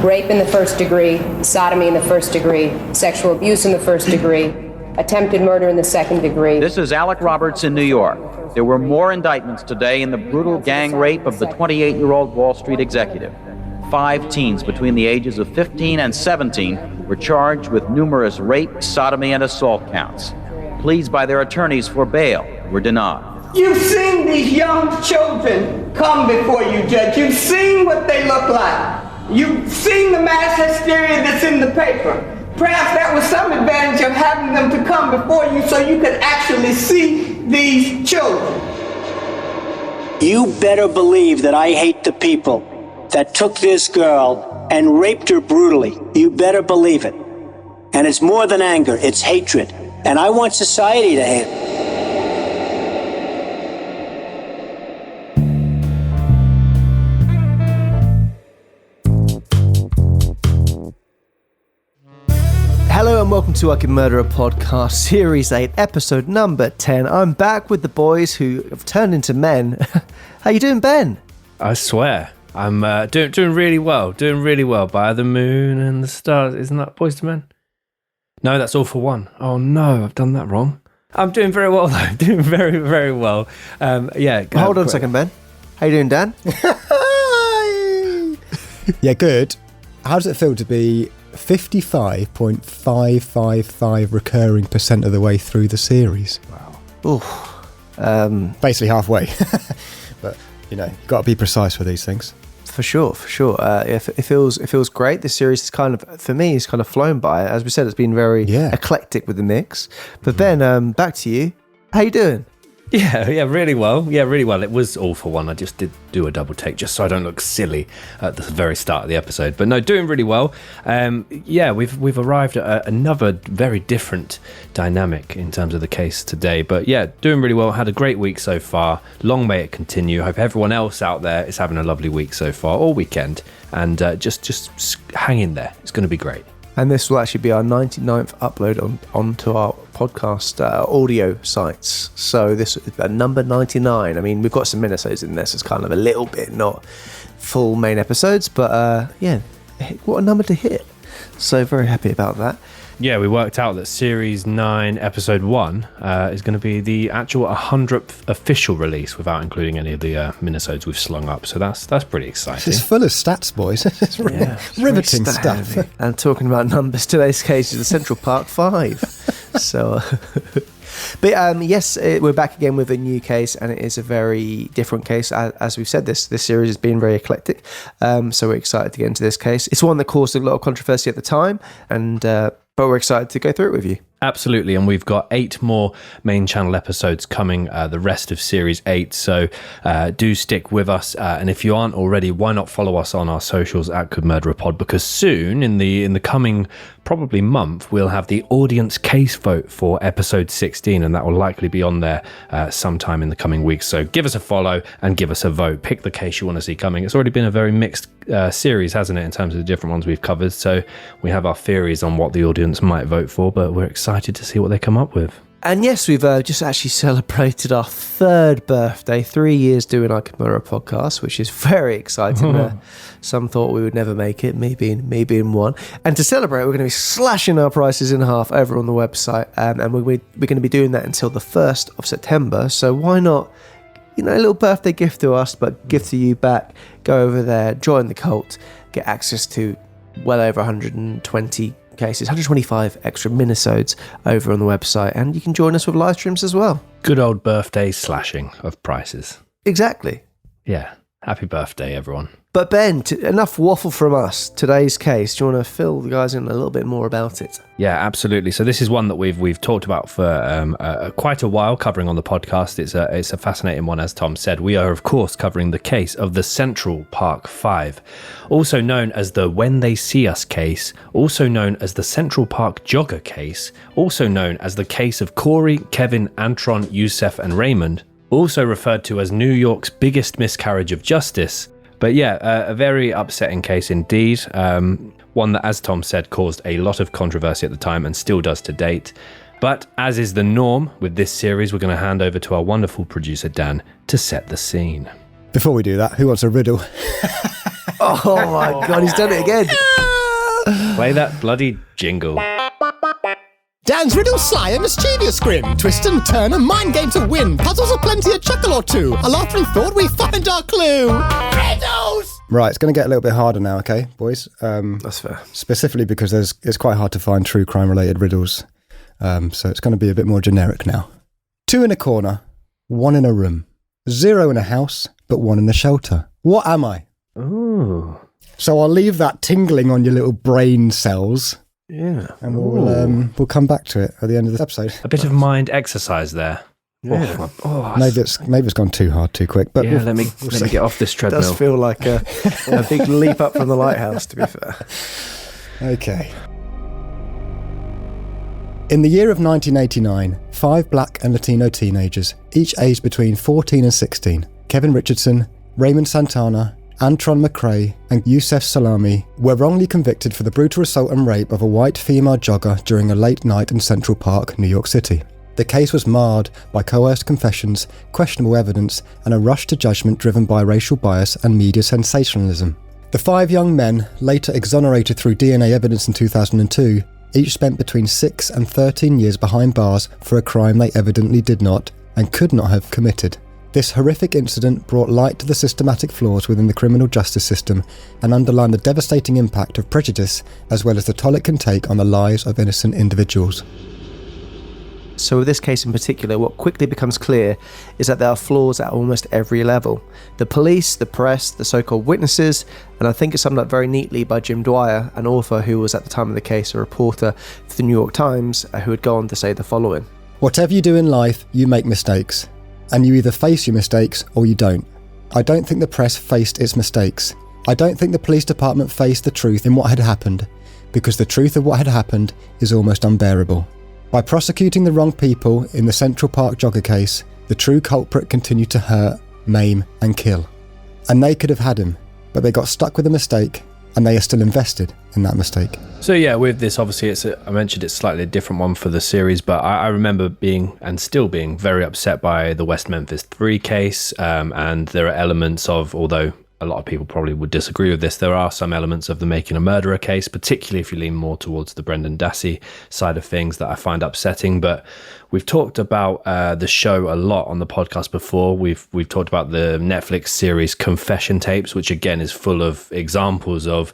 rape in the first degree, sodomy in the first degree, sexual abuse in the first degree, attempted murder in the second degree. This is Alec Roberts in New York. There were more indictments today in the brutal gang rape of the 28-year-old Wall Street executive. 5 teens between the ages of 15 and 17 were charged with numerous rape, sodomy, and assault counts. Pleas by their attorneys for bail were denied. You've seen these young children come before you, Judge. You've seen what they look like. You've seen the mass hysteria that's in the paper. Perhaps that was some advantage of having them to come before you so you could actually see these children. You better believe that I hate the people that took this girl and raped her brutally. You better believe it. And it's more than anger, it's hatred. And I want society to hate it. Hello and welcome to I Can Murder a Podcast, Series 8, Episode number 10. I'm back with the boys who have turned into men. How you doing, Ben? I swear, I'm doing really well. Doing really well by the moon and the stars. Isn't that Boys to Men? No, that's All for One. Oh no, I've done that wrong. I'm doing very well though. Doing very, very well. Hold on a second, Ben. How you doing, Dan? Yeah, good. How does it feel to be 55.555 recurring % of the way through the series? Wow. Basically halfway. But, you know, you've got to be precise with these things. For sure. It feels great. This series is kind of, for me, it's kind of flown by. As we said, it's been very eclectic with the mix. But Ben, back to you. How you doing? Yeah, really well. Yeah, really well. It was All for One. I just did do a double take just so I don't look silly at the very start of the episode. But no, doing really well. We've arrived at another very different dynamic in terms of the case today. But yeah, doing really well. Had a great week so far. Long may it continue. Hope everyone else out there is having a lovely week so far, all weekend. And just hang in there. It's going to be great. And this will actually be our 99th upload onto our podcast audio sites. So this is number 99. I mean, we've got some minisodes in this. It's kind of a little bit not full main episodes, but what a number to hit. So very happy about that. Yeah, we worked out that Series 9, Episode 1 is going to be the actual 100th official release without including any of the minisodes we've slung up. So that's pretty exciting. It's full of stats, boys. It's riveting stuff. And talking about numbers, today's case is the Central Park 5. So, but yes, we're back again with a new case, and it is a very different case. As we've said, this series has been very eclectic. So we're excited to get into this case. It's one that caused a lot of controversy at the time, and but we're excited to go through it with you. Absolutely, and we've got 8 more main channel episodes coming the rest of Series 8, so do stick with us, and if you aren't already, why not follow us on our socials at Could Murder a Pod, because soon, in the coming probably month, we'll have the audience case vote for episode 16, and that will likely be on there sometime in the coming weeks, so give us a follow and give us a vote. Pick the case you want to see coming. It's already been a very mixed series, hasn't it, in terms of the different ones we've covered, so we have our theories on what the audience might vote for, but we're excited to see what they come up with. And yes, we've just actually celebrated our 3rd birthday, 3 years doing I Can Murder a Podcast, which is very exciting. Some thought we would never make it, me being one. And to celebrate, we're going to be slashing our prices in half over on the website, and we're going to be doing that until the 1st of September. So why not, a little birthday gift to us, but gift to you back. Go over there, join the cult, get access to well over 120 cases, 125 extra minisodes over on the website, and you can join us with live streams as well. Good old birthday slashing of prices. Exactly. Yeah. Happy birthday, everyone. But Ben, enough waffle from us. Today's case, do you want to fill the guys in a little bit more about it? Yeah, absolutely. So this is one that we've talked about for quite a while, covering on the podcast. It's a fascinating one, as Tom said. We are, of course, covering the case of the Central Park 5, also known as the When They See Us case, also known as the Central Park Jogger case, also known as the case of Corey, Kevin, Antron, Youssef, and Raymond, also referred to as New York's biggest miscarriage of justice. But yeah, a very upsetting case indeed. One that, as Tom said, caused a lot of controversy at the time and still does to date. But as is the norm with this series, we're going to hand over to our wonderful producer, Dan, to set the scene. Before we do that, who wants a riddle? Oh my God, he's done it again. Play that bloody jingle. Dan's riddle sly and mischievous grin. Twist and turn and mind game to win. Puzzles are plenty, a chuckle or two. A laughter in thought, we find our clue. Riddles! Right, it's going to get a little bit harder now, okay, boys? That's fair. Specifically because it's quite hard to find true crime-related riddles. So it's going to be a bit more generic now. 2 in a corner, 1 in a room. 0 in a house, but 1 in a shelter. What am I? Ooh. So I'll leave that tingling on your little brain cells. Yeah. And we'll come back to it at the end of this episode. A bit of mind exercise there. Yeah. Maybe it's gone too hard, too quick. But yeah, let me get off this It treadmill. does feel like a big leap up from the lighthouse, to be fair. Okay. In the year of 1989, 5 Black and Latino teenagers, each aged between 14 and 16, Kevin Richardson, Raymond Santana, Antron McCrae and Yusef Salami, were wrongly convicted for the brutal assault and rape of a white female jogger during a late night in Central Park, New York City. The case was marred by coerced confessions, questionable evidence, and a rush to judgment driven by racial bias and media sensationalism. The 5 young men, later exonerated through DNA evidence in 2002, each spent between 6 and 13 years behind bars for a crime they evidently did not and could not have committed. This horrific incident brought light to the systematic flaws within the criminal justice system and underlined the devastating impact of prejudice as well as the toll it can take on the lives of innocent individuals. So with this case in particular, what quickly becomes clear is that there are flaws at almost every level. The police, the press, the so-called witnesses, and I think it's summed up very neatly by Jim Dwyer, an author who was at the time of the case a reporter for the New York Times, who would go on to say the following. Whatever you do in life, you make mistakes. And you either face your mistakes or you don't. I don't think the press faced its mistakes. I don't think the police department faced the truth in what had happened, because the truth of what had happened is almost unbearable. By prosecuting the wrong people in the Central Park jogger case, the true culprit continued to hurt, maim and kill. And they could have had him, but they got stuck with a mistake, and they are still invested in that mistake. So yeah, with this, obviously, I mentioned it's slightly a different one for the series, but I remember being, and still being, very upset by the West Memphis 3 case, and there are elements of, although a lot of people probably would disagree with this, there are some elements of the Making a Murderer case, particularly if you lean more towards the Brendan Dassey side of things, that I find upsetting. But we've talked about the show a lot on the podcast before. We've talked about the Netflix series Confession Tapes, which again is full of examples of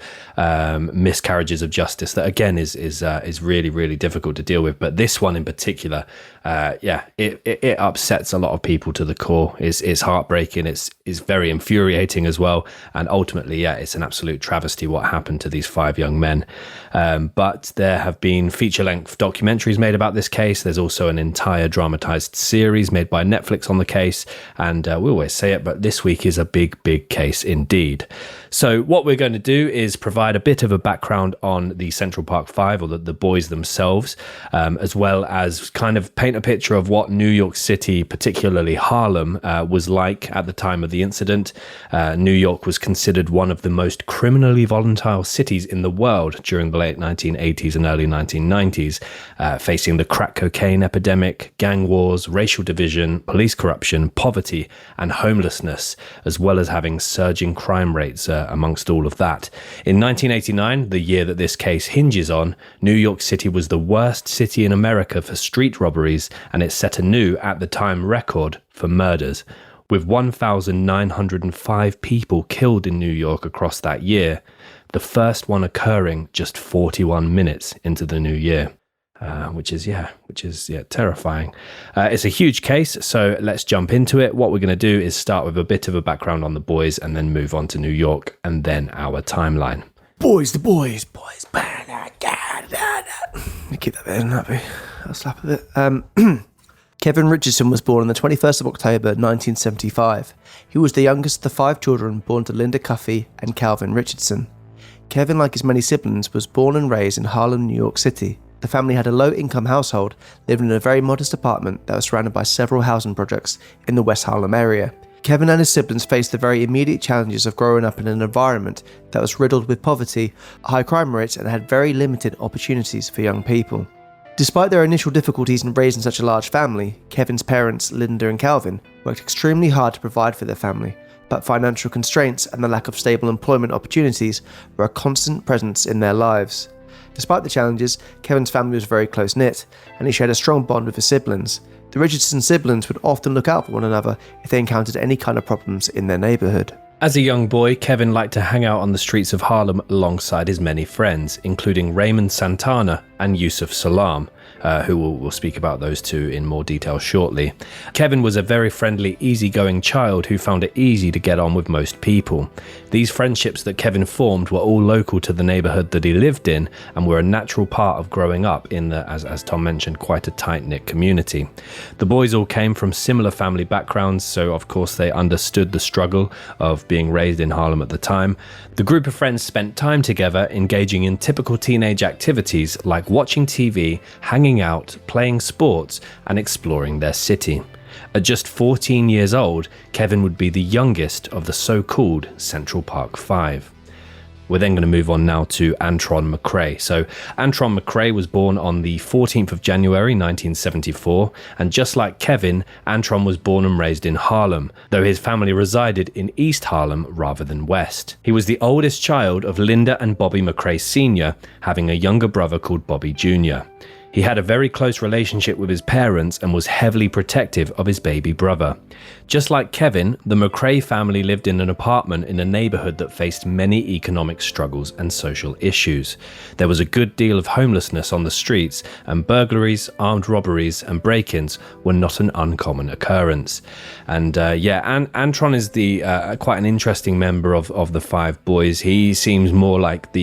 miscarriages of justice that again is really, really difficult to deal with. But this one in particular, it upsets a lot of people to the core. It's heartbreaking. It's very infuriating as well. And ultimately, it's an absolute travesty what happened to these 5 young men. But there have been feature-length documentaries made about this case. There's also an entire dramatized series made by Netflix on the case. And we always say it, but this week is a big, big case indeed. So what we're going to do is provide a bit of a background on the Central Park 5, or the boys themselves, as well as kind of paint a picture of what New York City, particularly Harlem, was like at the time of the incident. New York was considered one of the most criminally volatile cities in the world during the late 1980s and early 1990s, facing the crack cocaine epidemic, gang wars, racial division, police corruption, poverty, and homelessness, as well as having surging crime rates amongst all of that. In 1989, the year that this case hinges on, New York City was the worst city in America for street robberies, and it set a new, at the time, record for murders. With 1,905 people killed in New York across that year, the first one occurring just 41 minutes into the new year. Which is terrifying. It's a huge case, so let's jump into it. What we're going to do is start with a bit of a background on the boys and then move on to New York and then our timeline. The boys. Keep that bit in, that'd be. I'll slap a bit. Kevin Richardson was born on the 21st of October 1975. He was the youngest of the 5 children born to Linda Cuffey and Calvin Richardson. Kevin, like his many siblings, was born and raised in Harlem, New York City. The family had a low-income household, living in a very modest apartment that was surrounded by several housing projects in the West Harlem area. Kevin and his siblings faced the very immediate challenges of growing up in an environment that was riddled with poverty, high crime rates, and had very limited opportunities for young people. Despite their initial difficulties in raising such a large family, Kevin's parents, Linda and Calvin, worked extremely hard to provide for their family, but financial constraints and the lack of stable employment opportunities were a constant presence in their lives. Despite the challenges, Kevin's family was very close-knit, and he shared a strong bond with his siblings. The Richardson siblings would often look out for one another if they encountered any kind of problems in their neighbourhood. As a young boy, Kevin liked to hang out on the streets of Harlem alongside his many friends, including Raymond Santana and Yusuf Salam, who we'll speak about those two in more detail shortly. Kevin was a very friendly, easygoing child who found it easy to get on with most people. These friendships that Kevin formed were all local to the neighbourhood that he lived in and were a natural part of growing up in the, as Tom mentioned, quite a tight-knit community. The boys all came from similar family backgrounds, so of course they understood the struggle of being raised in Harlem at the time. The group of friends spent time together engaging in typical teenage activities like watching TV, hanging out, playing sports, and exploring their city. At just 14 years old, Kevin would be the youngest of the so-called Central Park Five. We're then going to move on now to Antron McCrae. So Antron McCrae was born on the 14th of January 1974, and just like Kevin, Antron was born and raised in Harlem, though his family resided in East Harlem rather than West. He was the oldest child of Linda and Bobby McCrae Sr., having a younger brother called Bobby Jr. He had a very close relationship with his parents and was heavily protective of his baby brother. Just like Kevin, the McCrae family lived in an apartment in a neighborhood that faced many economic struggles and social issues. There was a good deal of homelessness on the streets, and burglaries, armed robberies, and break-ins were not an uncommon occurrence. And Antron is quite an interesting member of the five boys. He seems more like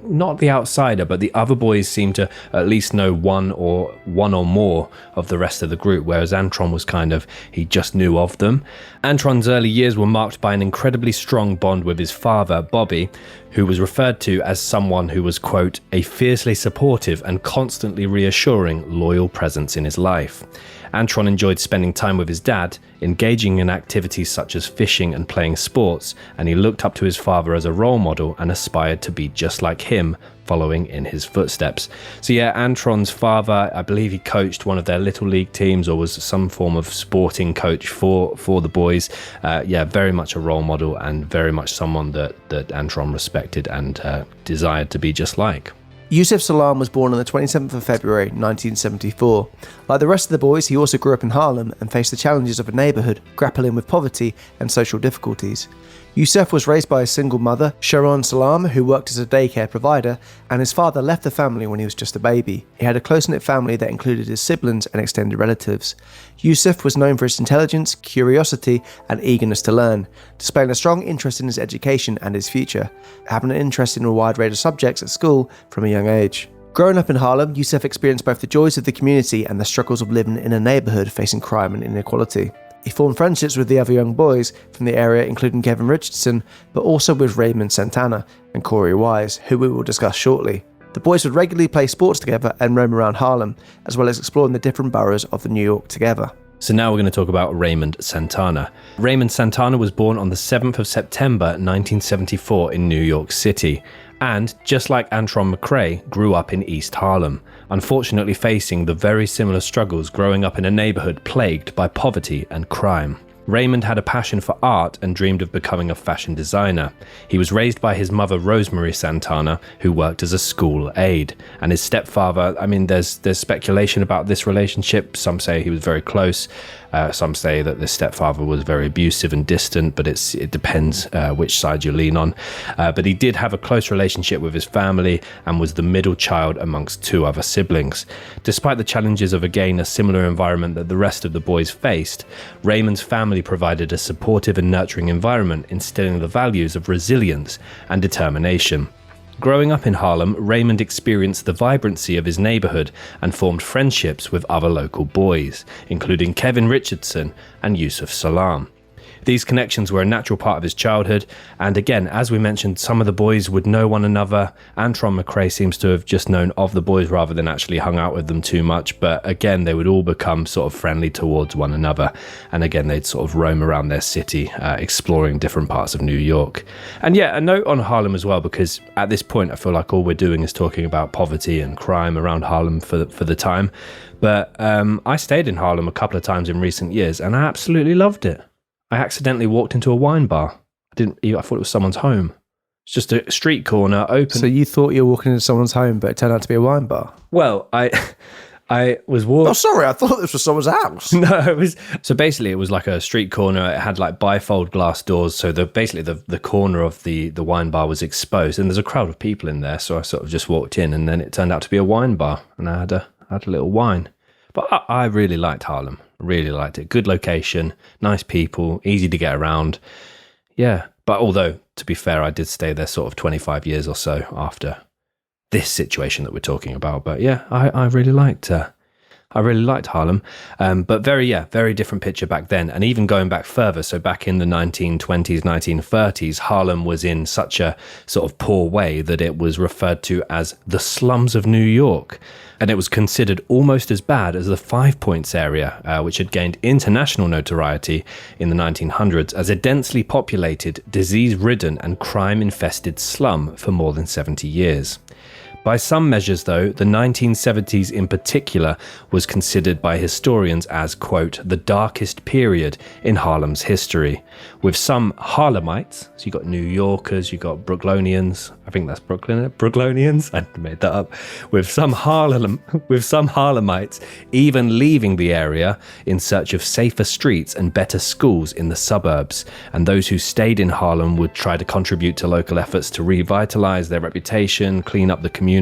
not the outsider, but the other boys seem to at least know one or more of the rest of the group, whereas Antron was he just knew of them. Antron's early years were marked by an incredibly strong bond with his father, Bobby, who was referred to as someone who was, quote, a fiercely supportive and constantly reassuring, loyal presence in his life. Antron enjoyed spending time with his dad, engaging in activities such as fishing and playing sports, and he looked up to his father as a role model and aspired to be just like him, following in his footsteps. So yeah, Antron's father, I believe he coached one of their little league teams or was some form of sporting coach for the boys. Very much a role model and very much someone that Antron respected and desired to be just like. Yusuf Salam was born on the 27th of February 1974. Like the rest of the boys, he also grew up in Harlem and faced the challenges of a neighbourhood grappling with poverty and social difficulties. Yusuf was raised by a single mother, Sharon Salam, who worked as a daycare provider, and his father left the family when he was just a baby. He had a close-knit family that included his siblings and extended relatives. Yusuf was known for his intelligence, curiosity, and eagerness to learn, displaying a strong interest in his education and his future, having an interest in a wide range of subjects at school from a young age. Growing up in Harlem, Yusuf experienced both the joys of the community and the struggles of living in a neighbourhood facing crime and inequality. He formed friendships with the other young boys from the area, including Kevin Richardson, but also with Raymond Santana and Corey Wise, who we will discuss shortly. The boys would regularly play sports together and roam around Harlem, as well as exploring the different boroughs of New York together. So now we're going to talk about Raymond Santana. Raymond Santana was born on the 7th of September 1974 in New York City, and, just like Antron McCrae, grew up in East Harlem, unfortunately facing the very similar struggles growing up in a neighborhood plagued by poverty and crime. Raymond had a passion for art and dreamed of becoming a fashion designer. He was raised by his mother, Rosemary Santana, who worked as a school aide. And his stepfather, there's speculation about this relationship. Some say he was very close. Some say that the stepfather was very abusive and distant, but it depends which side you lean on. But he did have a close relationship with his family and was the middle child amongst two other siblings. Despite the challenges of, again, a similar environment that the rest of the boys faced, Raymond's family provided a supportive and nurturing environment, instilling the values of resilience and determination. Growing up in Harlem, Raymond experienced the vibrancy of his neighborhood and formed friendships with other local boys, including Kevin Richardson and Yusuf Salam. These connections were a natural part of his childhood, and again, as we mentioned, some of the boys would know one another. Antron McCrae seems to have just known of the boys rather than actually hung out with them too much, but again, they would all become sort of friendly towards one another, and again, they'd sort of roam around their city, exploring different parts of New York. And yeah, a note on Harlem as well, because at this point, I feel like all we're doing is talking about poverty and crime around Harlem for the time, but I stayed in Harlem a couple of times in recent years, and I absolutely loved it. I accidentally walked into a wine bar. I thought it was someone's home. It's just a street corner open. So you thought you were walking into someone's home, but it turned out to be a wine bar? Well, I was walking. Oh, sorry, I thought this was someone's house. No, it was. So basically, it was like a street corner. It had like bifold glass doors. So the corner of the wine bar was exposed, and there's a crowd of people in there. So I sort of just walked in, and then it turned out to be a wine bar, and I had a little wine. But I really liked Harlem. Really liked it. Good location, nice people, easy to get around. Yeah. But although, to be fair, I did stay there sort of 25 years or so after this situation that we're talking about. But yeah, I really liked Harlem. But very different picture back then. And even going back further, so back in the 1920s, 1930s, Harlem was in such a sort of poor way that it was referred to as the slums of New York. And it was considered almost as bad as the Five Points area, which had gained international notoriety in the 1900s as a densely populated, disease-ridden and crime-infested slum for more than 70 years. By some measures, though, the 1970s in particular was considered by historians as, quote, the darkest period in Harlem's history, with some Harlemites, so you got New Yorkers, you got Brooklynians, I think that's Brooklynians, I made that up, with some Harlemites even leaving the area in search of safer streets and better schools in the suburbs, and those who stayed in Harlem would try to contribute to local efforts to revitalize their reputation, clean up the community,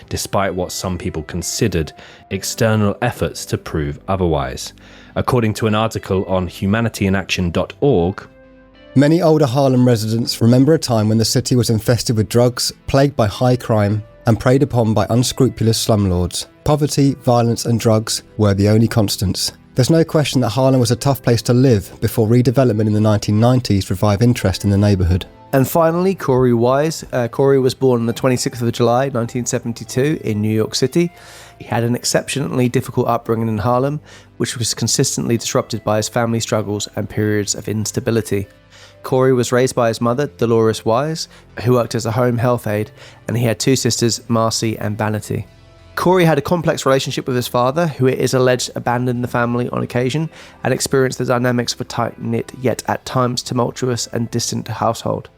despite what some people considered external efforts to prove otherwise. According to an article on humanityiinaction.org, many older Harlem residents remember a time when the city was infested with drugs, plagued by high crime, and preyed upon by unscrupulous slumlords. Poverty, violence, and drugs were the only constants. There's no question that Harlem was a tough place to live before redevelopment in the 1990s revived interest in the neighbourhood. And finally, Corey Wise. Corey was born on the 26th of July, 1972 in New York City. He had an exceptionally difficult upbringing in Harlem, which was consistently disrupted by his family struggles and periods of instability. Corey was raised by his mother, Dolores Wise, who worked as a home health aide, and he had two sisters, Marcy and Vanity. Corey had a complex relationship with his father, who it is alleged abandoned the family on occasion and experienced the dynamics of a tight-knit yet at times tumultuous and distant household.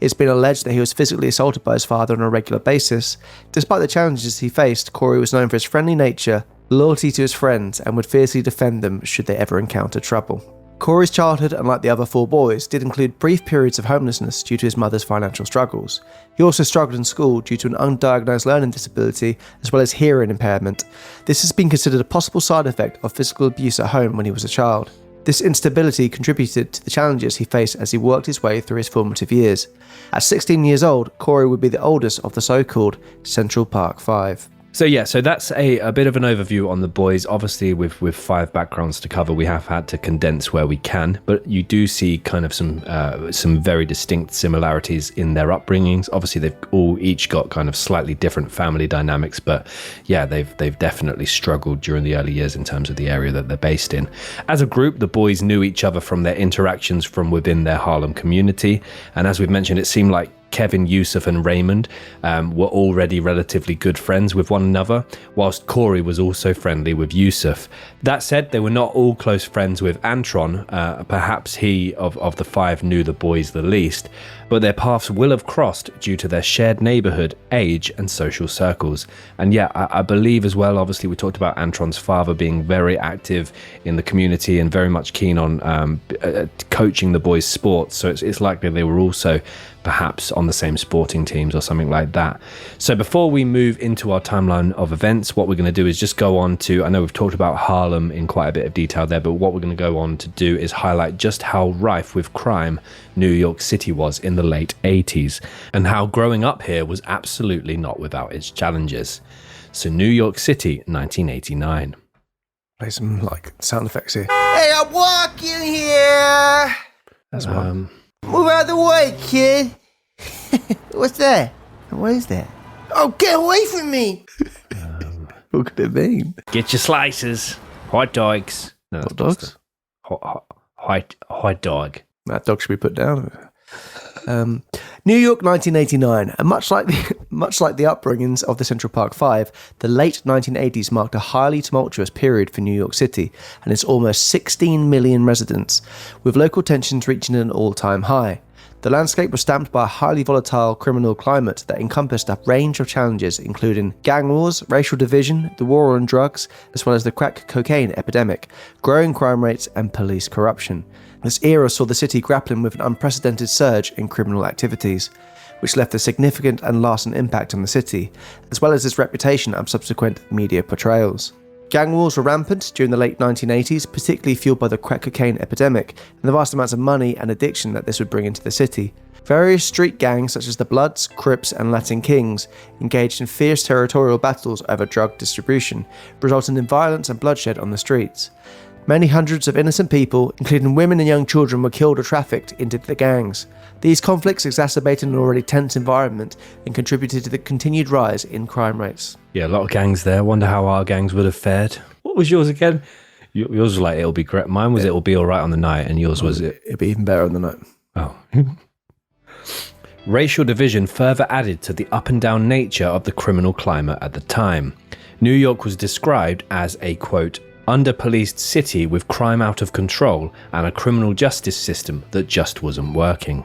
It's been alleged that he was physically assaulted by his father on a regular basis. Despite the challenges he faced, Corey was known for his friendly nature, loyalty to his friends, and would fiercely defend them should they ever encounter trouble. Corey's childhood, unlike the other four boys, did include brief periods of homelessness due to his mother's financial struggles. He also struggled in school due to an undiagnosed learning disability as well as hearing impairment. This has been considered a possible side effect of physical abuse at home when he was a child. This instability contributed to the challenges he faced as he worked his way through his formative years. At 16 years old, Corey would be the oldest of the so-called Central Park Five. So that's a bit of an overview on the boys. Obviously, with 5 backgrounds to cover, we have had to condense where we can, but you do see kind of some very distinct similarities in their upbringings. Obviously, they've each got kind of slightly different family dynamics, but yeah, they've definitely struggled during the early years in terms of the area that they're based in. As a group, the boys knew each other from their interactions from within their Harlem community, and as we've mentioned, it seemed like Kevin, Yusuf and Raymond were already relatively good friends with one another, whilst Corey was also friendly with Yusuf. That said, they were not all close friends with Antron. Perhaps he, of the 5, knew the boys the least, but their paths will have crossed due to their shared neighbourhood, age and social circles. And yeah, I believe as well, obviously we talked about Antron's father being very active in the community and very much keen on coaching the boys' sports, so it's likely they were also perhaps on the same sporting teams or something like that. So before we move into our timeline of events, what we're going to do is just go on to, I know we've talked about Harlem in quite a bit of detail there, but what we're going to go on to do is highlight just how rife with crime New York City was in the late 80s, and how growing up here was absolutely not without its challenges. So New York City, 1989. Play some sound effects here. Hey, I'm walking here! That's one. Move out of the way, kid. What's that? What is that? Oh, get away from me! What could it mean? Get your slices. Hot dogs. No, hot dogs? Hot dog. That dog should be put down. New York 1989, and much like the upbringings of the Central Park Five, the late 1980s marked a highly tumultuous period for New York City and its almost 16 million residents, with local tensions reaching an all-time high. The landscape was stamped by a highly volatile criminal climate that encompassed a range of challenges, including gang wars, racial division, the war on drugs, as well as the crack cocaine epidemic, growing crime rates, and police corruption. This era saw the city grappling with an unprecedented surge in criminal activities, which left a significant and lasting impact on the city, as well as its reputation and subsequent media portrayals. Gang wars were rampant during the late 1980s, particularly fueled by the crack cocaine epidemic and the vast amounts of money and addiction that this would bring into the city. Various street gangs such as the Bloods, Crips and Latin Kings engaged in fierce territorial battles over drug distribution, resulting in violence and bloodshed on the streets. Many hundreds of innocent people, including women and young children, were killed or trafficked into the gangs. These conflicts exacerbated an already tense environment and contributed to the continued rise in crime rates. Yeah, a lot of gangs there. Wonder how our gangs would have fared. What was yours again? Yours was like, it'll be great. Mine was, it'll be all right on the night, and yours was it. It'll be even better on the night. Oh. Racial division further added to the up and down nature of the criminal climate at the time. New York was described as a, quote, under-policed city with crime out of control and a criminal justice system that just wasn't working.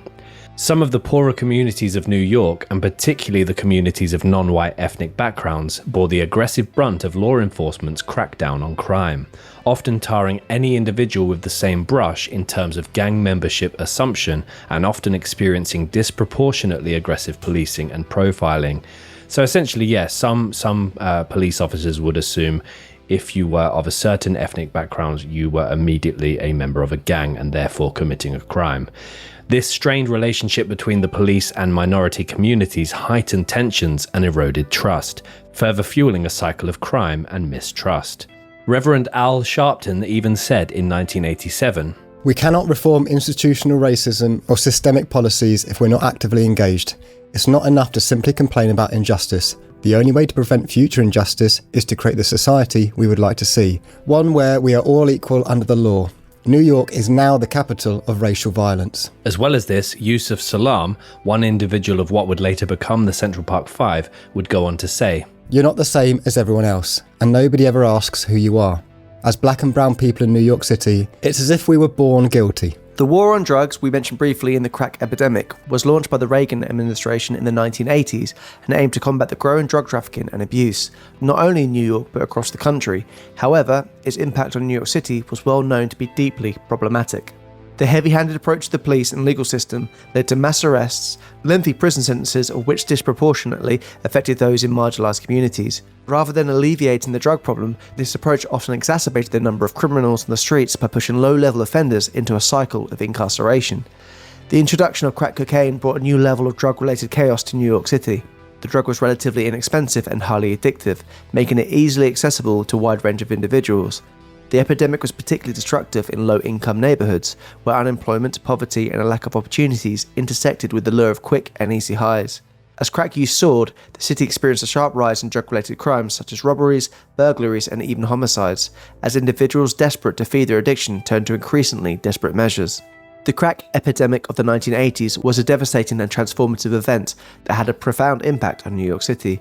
Some of the poorer communities of New York, and particularly the communities of non-white ethnic backgrounds, bore the aggressive brunt of law enforcement's crackdown on crime, often tarring any individual with the same brush in terms of gang membership assumption, and often experiencing disproportionately aggressive policing and profiling. So essentially, yes, some police officers would assume if you were of a certain ethnic background, you were immediately a member of a gang and therefore committing a crime. This strained relationship between the police and minority communities heightened tensions and eroded trust, further fueling a cycle of crime and mistrust. Reverend Al Sharpton even said in 1987, "We cannot reform institutional racism or systemic policies if we're not actively engaged. It's not enough to simply complain about injustice. The only way to prevent future injustice is to create the society we would like to see, one where we are all equal under the law. New York is now the capital of racial violence." As well as this, Yusuf Salaam, one individual of what would later become the Central Park Five, would go on to say, "You're not the same as everyone else, and nobody ever asks who you are. As black and brown people in New York City, it's as if we were born guilty." The war on drugs, we mentioned briefly in the crack epidemic, was launched by the Reagan administration in the 1980s and aimed to combat the growing drug trafficking and abuse, not only in New York but across the country. However, its impact on New York City was well known to be deeply problematic. The heavy-handed approach to the police and legal system led to mass arrests, lengthy prison sentences of which disproportionately affected those in marginalised communities. Rather than alleviating the drug problem, this approach often exacerbated the number of criminals on the streets by pushing low-level offenders into a cycle of incarceration. The introduction of crack cocaine brought a new level of drug-related chaos to New York City. The drug was relatively inexpensive and highly addictive, making it easily accessible to a wide range of individuals. The epidemic was particularly destructive in low-income neighbourhoods, where unemployment, poverty and a lack of opportunities intersected with the lure of quick and easy highs. As crack use soared, the city experienced a sharp rise in drug-related crimes such as robberies, burglaries and even homicides, as individuals desperate to feed their addiction turned to increasingly desperate measures. The crack epidemic of the 1980s was a devastating and transformative event that had a profound impact on New York City.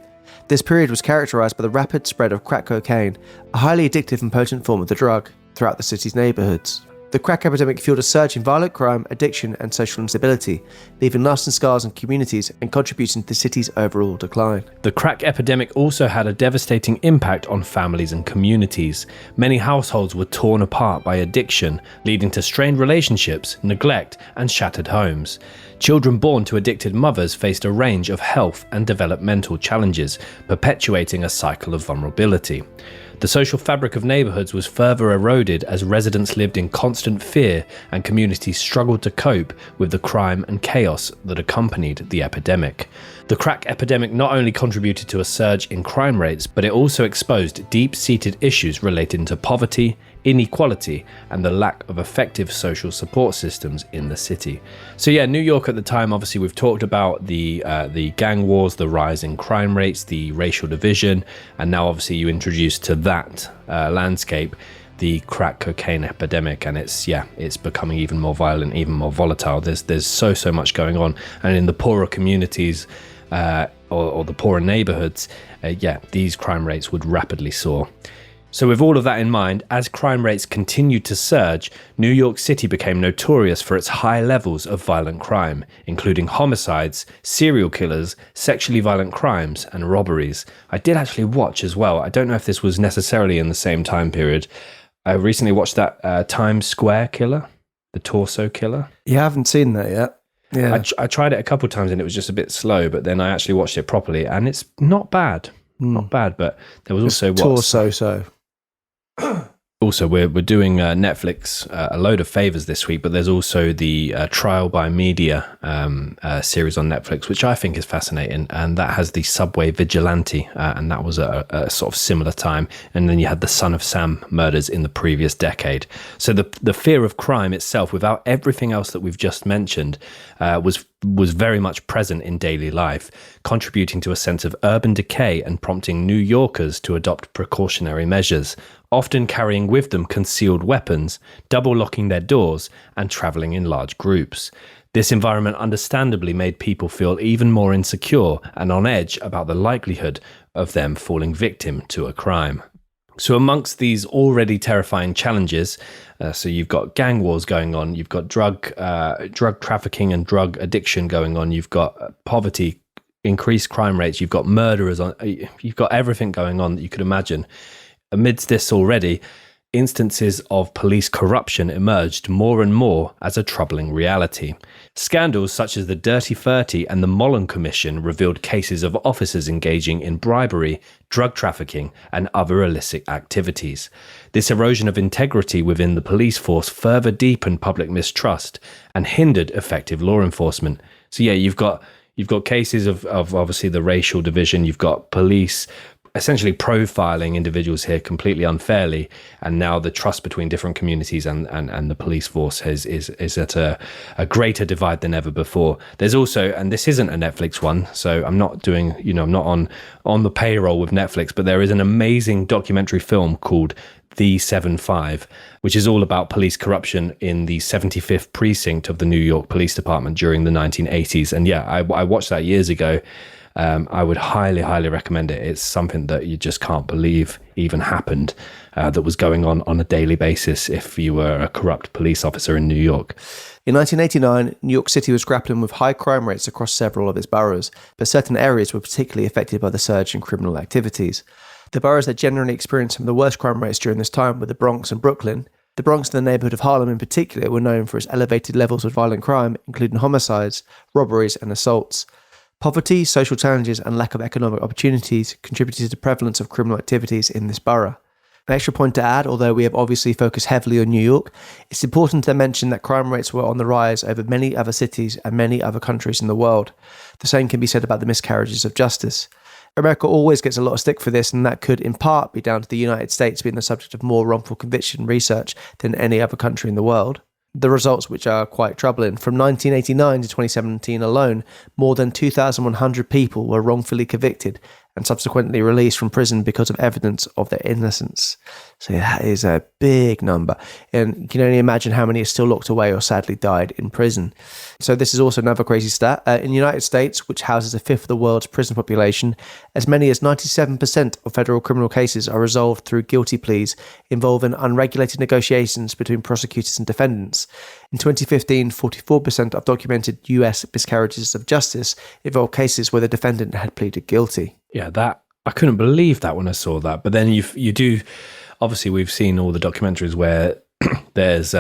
This period was characterised by the rapid spread of crack cocaine, a highly addictive and potent form of the drug, throughout the city's neighbourhoods. The crack epidemic fueled a surge in violent crime, addiction and social instability, leaving lasting scars in communities and contributing to the city's overall decline. The crack epidemic also had a devastating impact on families and communities. Many households were torn apart by addiction, leading to strained relationships, neglect, and shattered homes. Children born to addicted mothers faced a range of health and developmental challenges, perpetuating a cycle of vulnerability. The social fabric of neighbourhoods was further eroded as residents lived in constant fear and communities struggled to cope with the crime and chaos that accompanied the epidemic. The crack epidemic not only contributed to a surge in crime rates, but it also exposed deep-seated issues relating to poverty, inequality, and the lack of effective social support systems in the city. So yeah, New York at the time, obviously we've talked about the gang wars, the rise in crime rates, the racial division, and now obviously you introduced to that landscape the crack cocaine epidemic, and it's becoming even more violent, even more volatile. There's so much going on, and in the poorer communities or the poorer neighborhoods, these crime rates would rapidly soar. So with all of that in mind, as crime rates continued to surge, New York City became notorious for its high levels of violent crime, including homicides, serial killers, sexually violent crimes, and robberies. I did actually watch as well. I don't know if this was necessarily in the same time period. I recently watched that Times Square killer, the torso killer. You haven't seen that yet? Yeah. I tried it a couple of times and it was just a bit slow, but then I actually watched it properly and it's not bad. Not bad, but there was also torso. Also, we're doing Netflix a load of favors this week, but there's also the Trial by Media series on Netflix, which I think is fascinating, and that has the Subway Vigilante, and that was a sort of similar time. And then you had the Son of Sam murders in the previous decade. So the fear of crime itself, without everything else that we've just mentioned, was very much present in daily life, contributing to a sense of urban decay and prompting New Yorkers to adopt precautionary measures, often carrying with them concealed weapons, double locking their doors, and traveling in large groups. This environment understandably made people feel even more insecure and on edge about the likelihood of them falling victim to a crime. So amongst these already terrifying challenges, so you've got gang wars going on, you've got drug trafficking and drug addiction going on, you've got poverty, increased crime rates, you've got murderers, you've got everything going on that you could imagine. Amidst this already, instances of police corruption emerged more and more as a troubling reality. Scandals such as the Dirty 30 and the Mullen Commission revealed cases of officers engaging in bribery, drug trafficking, and other illicit activities. This erosion of integrity within the police force further deepened public mistrust and hindered effective law enforcement. So you've got cases of obviously the racial division, you've got police essentially profiling individuals here completely unfairly, and now the trust between different communities and the police force is at a greater divide than ever before. There's also, and this isn't a Netflix one, so I'm not doing, I'm not on the payroll with Netflix, but there is an amazing documentary film called The 7-5, which is all about police corruption in the 75th precinct of the New York Police Department during the 1980s. And I watched that years ago. I would highly recommend it. It's something that you just can't believe even happened, that was going on a daily basis if you were a corrupt police officer in New York. In 1989, New York City was grappling with high crime rates across several of its boroughs, but certain areas were particularly affected by the surge in criminal activities. The boroughs that generally experienced some of the worst crime rates during this time were the Bronx and Brooklyn. The Bronx and the neighbourhood of Harlem in particular were known for its elevated levels of violent crime, including homicides, robberies and assaults. Poverty, social challenges and lack of economic opportunities contributed to the prevalence of criminal activities in this borough. An extra point to add, although we have obviously focused heavily on New York, it's important to mention that crime rates were on the rise over many other cities and many other countries in the world. The same can be said about the miscarriages of justice. America always gets a lot of stick for this, and that could in part be down to the United States being the subject of more wrongful conviction research than any other country in the world. The results, which are quite troubling, from 1989 to 2017 alone, more than 2,100 people were wrongfully convicted and subsequently released from prison because of evidence of their innocence. So that is a big number. And you can only imagine how many are still locked away or sadly died in prison. So this is also another crazy stat. In the United States, which houses a fifth of the world's prison population, as many as 97% of federal criminal cases are resolved through guilty pleas involving unregulated negotiations between prosecutors and defendants. In 2015, 44% of documented US miscarriages of justice involved cases where the defendant had pleaded guilty. Yeah, that I couldn't believe that when I saw that. But then you do, obviously we've seen all the documentaries where there's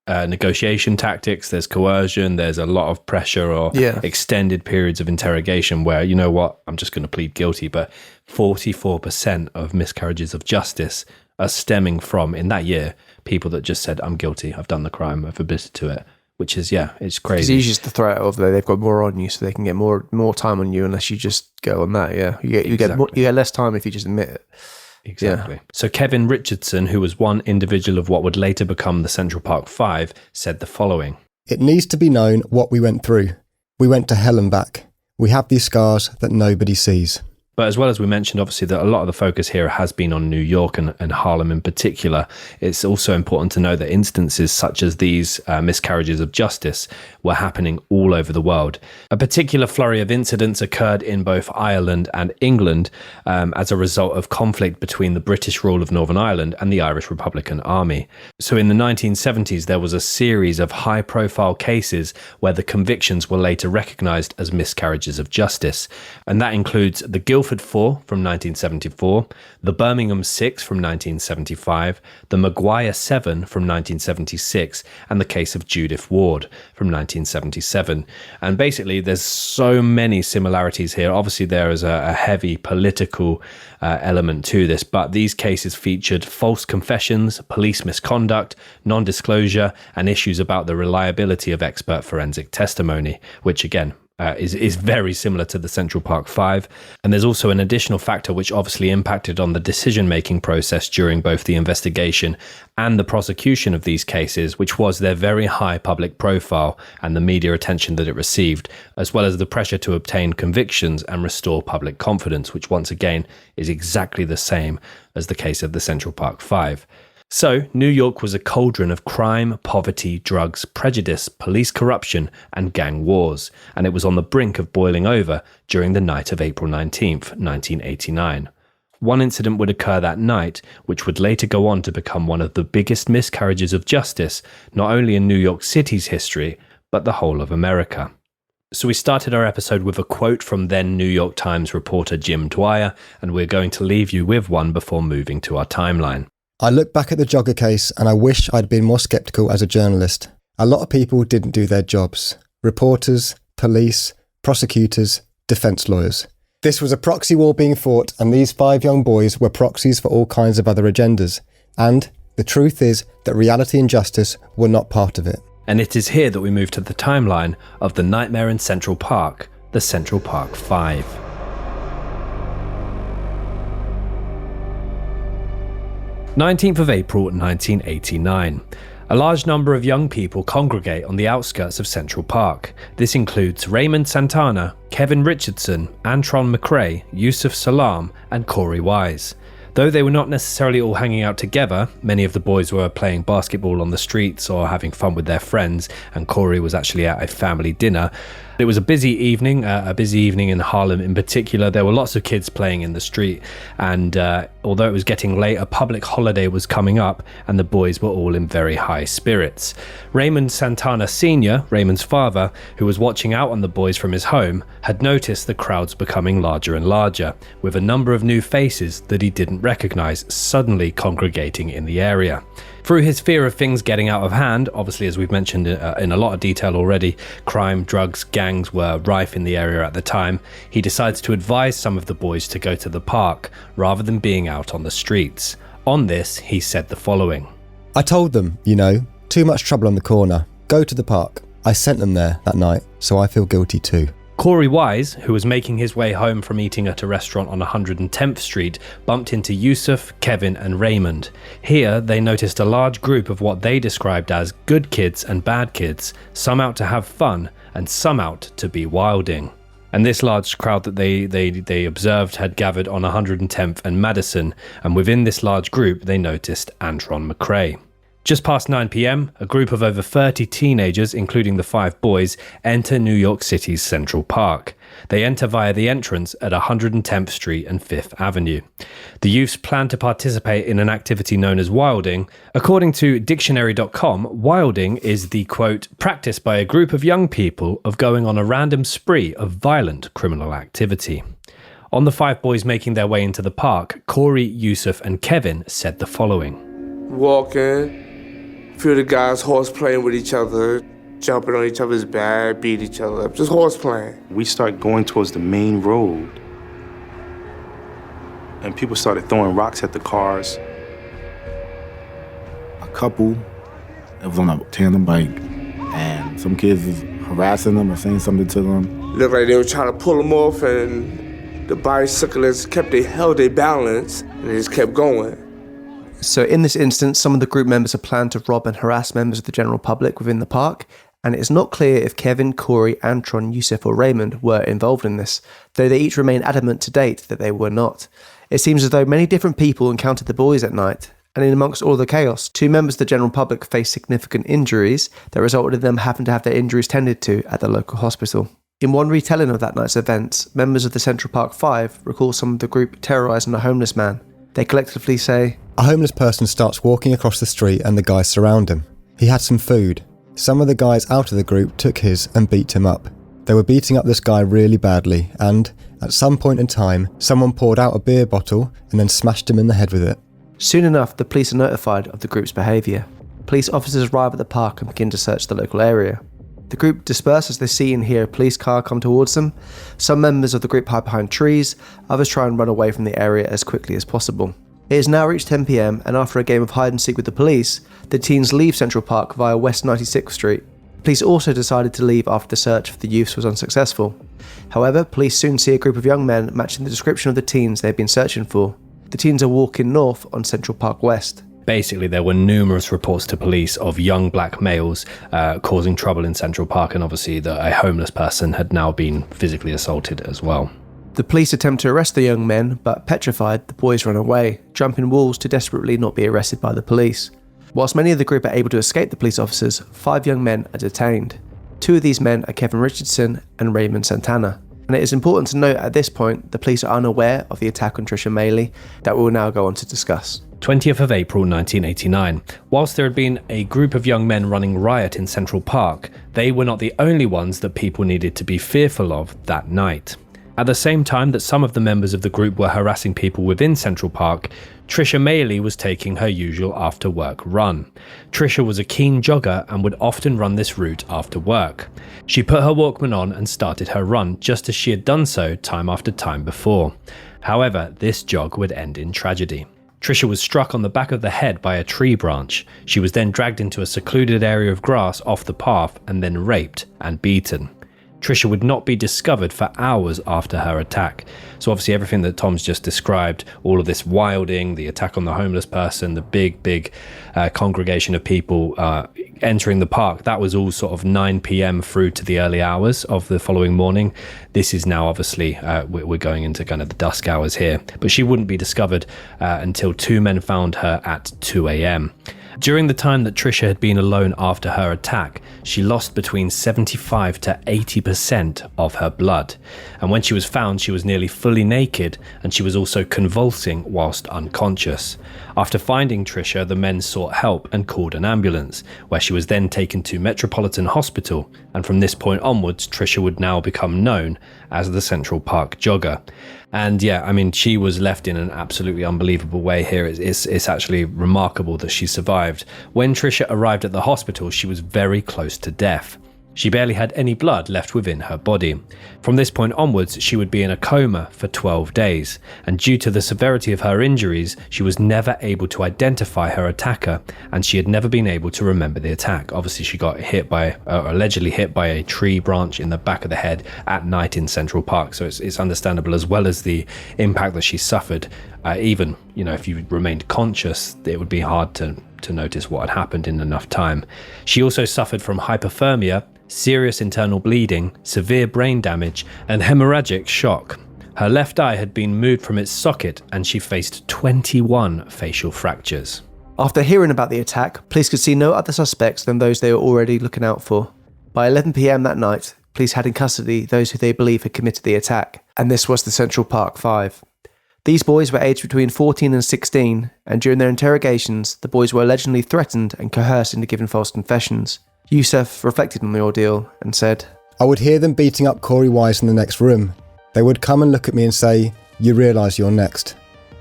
negotiation tactics, there's coercion, there's a lot of pressure or extended periods of interrogation where, you know what, I'm just going to plead guilty. But 44% of miscarriages of justice are stemming from, in that year, people that just said, I'm guilty, I've done the crime, I've admitted to it. Which is, it's crazy. It's usually just the threat of they've got more on you, so they can get more time on you unless you just go on that. Yeah, you get less time if you just admit it. Exactly. Yeah. So Kevin Richardson, who was one individual of what would later become the Central Park Five, said the following: "It needs to be known what we went through. We went to hell and back. We have these scars that nobody sees." But as well as we mentioned, obviously, that a lot of the focus here has been on New York and Harlem in particular. It's also important to know that instances such as these miscarriages of justice were happening all over the world. A particular flurry of incidents occurred in both Ireland and England as a result of conflict between the British rule of Northern Ireland and the Irish Republican Army. So in the 1970s, there was a series of high-profile cases where the convictions were later recognised as miscarriages of justice. And that includes the Guildford 4 from 1974, the Birmingham 6 from 1975, the Maguire 7 from 1976, and the case of Judith Ward from 1977. And basically, there's so many similarities here. Obviously, there is a heavy political element to this, but these cases featured false confessions, police misconduct, non-disclosure, and issues about the reliability of expert forensic testimony, which again, is very similar to the Central Park 5. And there's also an additional factor which obviously impacted on the decision-making process during both the investigation and the prosecution of these cases, which was their very high public profile and the media attention that it received, as well as the pressure to obtain convictions and restore public confidence, which once again is exactly the same as the case of the Central Park 5. So, New York was a cauldron of crime, poverty, drugs, prejudice, police corruption, and gang wars, and it was on the brink of boiling over during the night of April 19th, 1989. One incident would occur that night, which would later go on to become one of the biggest miscarriages of justice, not only in New York City's history, but the whole of America. So we started our episode with a quote from then New York Times reporter Jim Dwyer, and we're going to leave you with one before moving to our timeline. I look back at the jogger case and I wish I'd been more sceptical as a journalist. A lot of people didn't do their jobs. Reporters, police, prosecutors, defence lawyers. This was a proxy war being fought, and these 5 young boys were proxies for all kinds of other agendas. And the truth is that reality and justice were not part of it. And it is here that we move to the timeline of the Nightmare in Central Park, the Central Park 5. "19th of April 1989. A large number of young people congregate on the outskirts of Central Park. This includes Raymond Santana, Kevin Richardson, Antron McCrae, Yusuf Salam, and Corey Wise. Though they were not necessarily all hanging out together, many of the boys were playing basketball on the streets or having fun with their friends, and Corey was actually at a family dinner. It was a busy evening in Harlem in particular. There were lots of kids playing in the street, and although it was getting late, a public holiday was coming up, and the boys were all in very high spirits. Raymond Santana Sr., Raymond's father, who was watching out on the boys from his home, had noticed the crowds becoming larger and larger, with a number of new faces that he didn't recognize suddenly congregating in the area. Through his fear of things getting out of hand, obviously as we've mentioned in a lot of detail already, crime, drugs, gangs were rife in the area at the time, he decides to advise some of the boys to go to the park rather than being out on the streets. On this, he said the following. I told them, too much trouble on the corner. Go to the park. I sent them there that night, so I feel guilty too. Corey Wise, who was making his way home from eating at a restaurant on 110th Street, bumped into Yusuf, Kevin, and Raymond. Here, they noticed a large group of what they described as good kids and bad kids, some out to have fun, and some out to be wilding. And this large crowd that they observed had gathered on 110th and Madison, and within this large group, they noticed Antron McCrae. Just past 9 p.m, a group of over 30 teenagers, including the 5 boys, enter New York City's Central Park. They enter via the entrance at 110th Street and 5th Avenue. The youths plan to participate in an activity known as wilding. According to dictionary.com, wilding is the, quote, practice by a group of young people of going on a random spree of violent criminal activity. On the 5 boys making their way into the park, Corey, Yusuf, and Kevin said the following. Walking. Feel the guys horse playing with each other, jumping on each other's back, beat each other up, just horse playing. We start going towards the main road, and people started throwing rocks at the cars. A couple that was on a tandem bike, and some kids was harassing them or saying something to them. Looked like they were trying to pull them off, and the bicyclists held their balance, and they just kept going. So in this instance, some of the group members had planned to rob and harass members of the general public within the park, and it is not clear if Kevin, Corey, Antron, Yusef or Raymond were involved in this, though they each remain adamant to date that they were not. It seems as though many different people encountered the boys at night, and in amongst all the chaos, 2 members of the general public faced significant injuries that resulted in them having to have their injuries tended to at the local hospital. In one retelling of that night's events, members of the Central Park 5 recall some of the group terrorising a homeless man. They collectively say, A homeless person starts walking across the street and the guys surround him. He had some food. Some of the guys out of the group took his and beat him up. They were beating up this guy really badly and, at some point in time, someone poured out a beer bottle and then smashed him in the head with it. Soon enough, the police are notified of the group's behaviour. Police officers arrive at the park and begin to search the local area. The group disperse as they see and hear a police car come towards them. Some members of the group hide behind trees, others try and run away from the area as quickly as possible. It is now reached 10 PM, and after a game of hide and seek with the police, the teens leave Central Park via West 96th Street. Police also decided to leave after the search for the youths was unsuccessful. However, police soon see a group of young men matching the description of the teens they had been searching for. The teens are walking north on Central Park West. Basically, there were numerous reports to police of young black males causing trouble in Central Park, and obviously a homeless person had now been physically assaulted as well. The police attempt to arrest the young men, but petrified, the boys run away, jumping walls to desperately not be arrested by the police. Whilst many of the group are able to escape the police officers, 5 young men are detained. 2 of these men are Kevin Richardson and Raymond Santana. And it is important to note at this point, the police are unaware of the attack on Trisha Maley that we will now go on to discuss. 20th of April 1989. Whilst there had been a group of young men running riot in Central Park, they were not the only ones that people needed to be fearful of that night. At the same time that some of the members of the group were harassing people within Central Park, Trisha Maley was taking her usual after-work run. Trisha was a keen jogger and would often run this route after work. She put her Walkman on and started her run just as she had done so time after time before. However, this jog would end in tragedy. Trisha was struck on the back of the head by a tree branch. She was then dragged into a secluded area of grass off the path and then raped and beaten. Trisha would not be discovered for hours after her attack. So obviously everything that Tom's just described, all of this wilding, the attack on the homeless person, the big congregation of people entering the park, that was all sort of 9 PM through to the early hours of the following morning. This is now obviously, we're going into kind of the dusk hours here. But she wouldn't be discovered until 2 men found her at 2 AM. During the time that Trisha had been alone after her attack, she lost between 75 to 80% of her blood. And when she was found, she was nearly fully naked and she was also convulsing whilst unconscious. After finding Trisha, the men sought help and called an ambulance, where she was then taken to Metropolitan Hospital. And from this point onwards, Trisha would now become known as the Central Park Jogger. And yeah, I mean, she was left in an absolutely unbelievable way here. It's actually remarkable that she survived. When Trisha arrived at the hospital, she was very close to death. She barely had any blood left within her body. From this point onwards, she would be in a coma for 12 days, and due to the severity of her injuries, she was never able to identify her attacker, and she had never been able to remember the attack. Obviously, she got allegedly hit by a tree branch in the back of the head at night in Central Park, so it's understandable, as well as the impact that she suffered. Even, if you remained conscious, it would be hard to notice what had happened in enough time. She also suffered from hypothermia, serious internal bleeding, severe brain damage, and hemorrhagic shock. Her left eye had been moved from its socket and she faced 21 facial fractures. After hearing about the attack, police could see no other suspects than those they were already looking out for. By 11 PM that night, police had in custody those who they believe had committed the attack, and this was the Central Park 5. These boys were aged between 14 and 16, and during their interrogations, the boys were allegedly threatened and coerced into giving false confessions. Yusef reflected on the ordeal and said, I would hear them beating up Corey Wise in the next room. They would come and look at me and say, you realise you're next.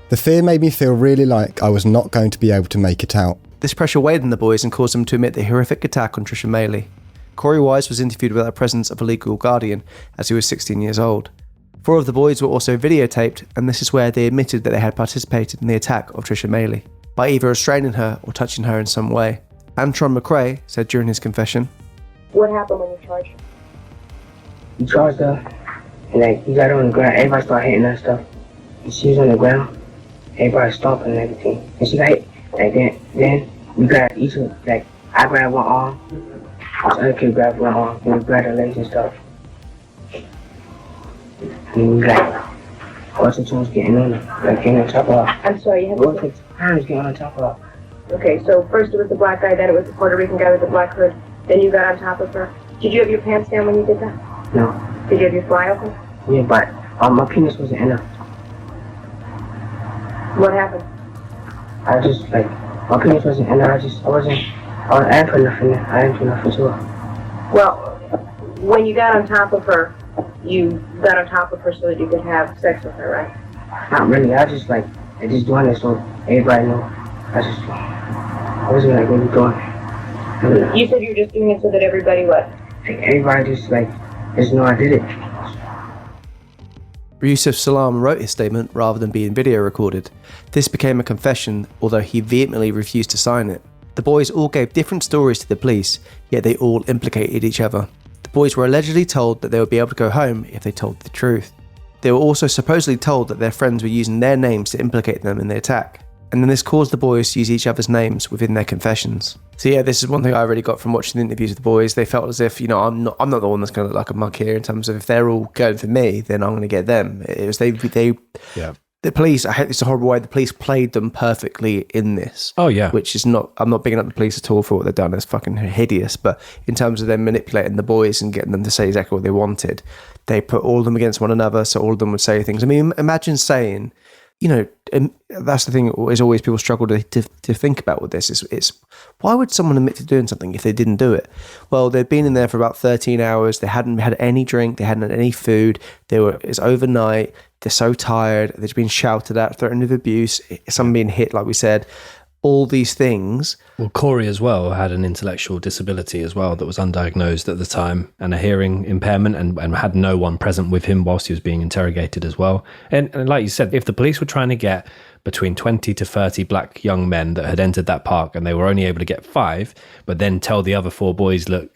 The fear made me feel really like I was not going to be able to make it out. This pressure weighed on the boys and caused them to admit the horrific attack on Trisha Maley. Corey Wise was interviewed without the presence of a legal guardian, as he was 16 years old. 4 of the boys were also videotaped, and this is where they admitted that they had participated in the attack of Trisha Maley, by either restraining her or touching her in some way. Antron McRae said during his confession, What happened when you charged her? You charged her, and you got her on the ground. Everybody started hitting her stuff. And she was on the ground. Everybody stomping and everything. And she got hit. Then we grabbed each of, I grabbed one arm. This other kid grabbed my arm and he grabbed her legs and stuff. And he like, also was getting on her, like getting on top of her. I'm sorry, you have Both his arms getting on top of her. Okay, so first it was the black guy, then it was the Puerto Rican guy with the black hood, then you got on top of her. Did you have your pants down when you did that? No. Did you have your fly open? Yeah, but my penis wasn't in her. What happened? I just like, my penis wasn't in her, I didn't put nothing in. I didn't put nothing to her. Well, when you got on top of her, you got on top of her so that you could have sex with her, right? Not really, I just doing this so everybody know. I wasn't like really doing it. You said you were just doing it so that everybody what? Like, everybody just know I did it. Yusuf Salam wrote his statement rather than being video recorded. This became a confession, although he vehemently refused to sign it. The boys all gave different stories to the police, yet they all implicated each other. The boys were allegedly told that they would be able to go home if they told the truth. They were also supposedly told that their friends were using their names to implicate them in the attack. And then this caused the boys to use each other's names within their confessions. So yeah, this is one thing I really got from watching the interviews with the boys. They felt as if, I'm not the one that's going to look like a mug here in terms of if they're all going for me, then I'm going to get them. It was the police, I hate this a horrible way, the police played them perfectly in this. Oh yeah. Which is not, I'm not bigging up the police at all for what they've done. It's fucking hideous. But in terms of them manipulating the boys and getting them to say exactly what they wanted, they put all of them against one another so all of them would say things. I mean, imagine saying, and that's the thing is always people struggle to think about with this. It's why would someone admit to doing something if they didn't do it? Well, they'd been in there for about 13 hours. They hadn't had any drink. They hadn't had any food. It's overnight. They're so tired. They've been shouted at, threatened with abuse. Some being hit, like we said. All these things. Well, Corey as well had an intellectual disability as well that was undiagnosed at the time, and a hearing impairment, and had no one present with him whilst he was being interrogated as well. And like you said, if the police were trying to get between 20 to 30 black young men that had entered that park and they were only able to get 5, but then tell the other 4 boys, look,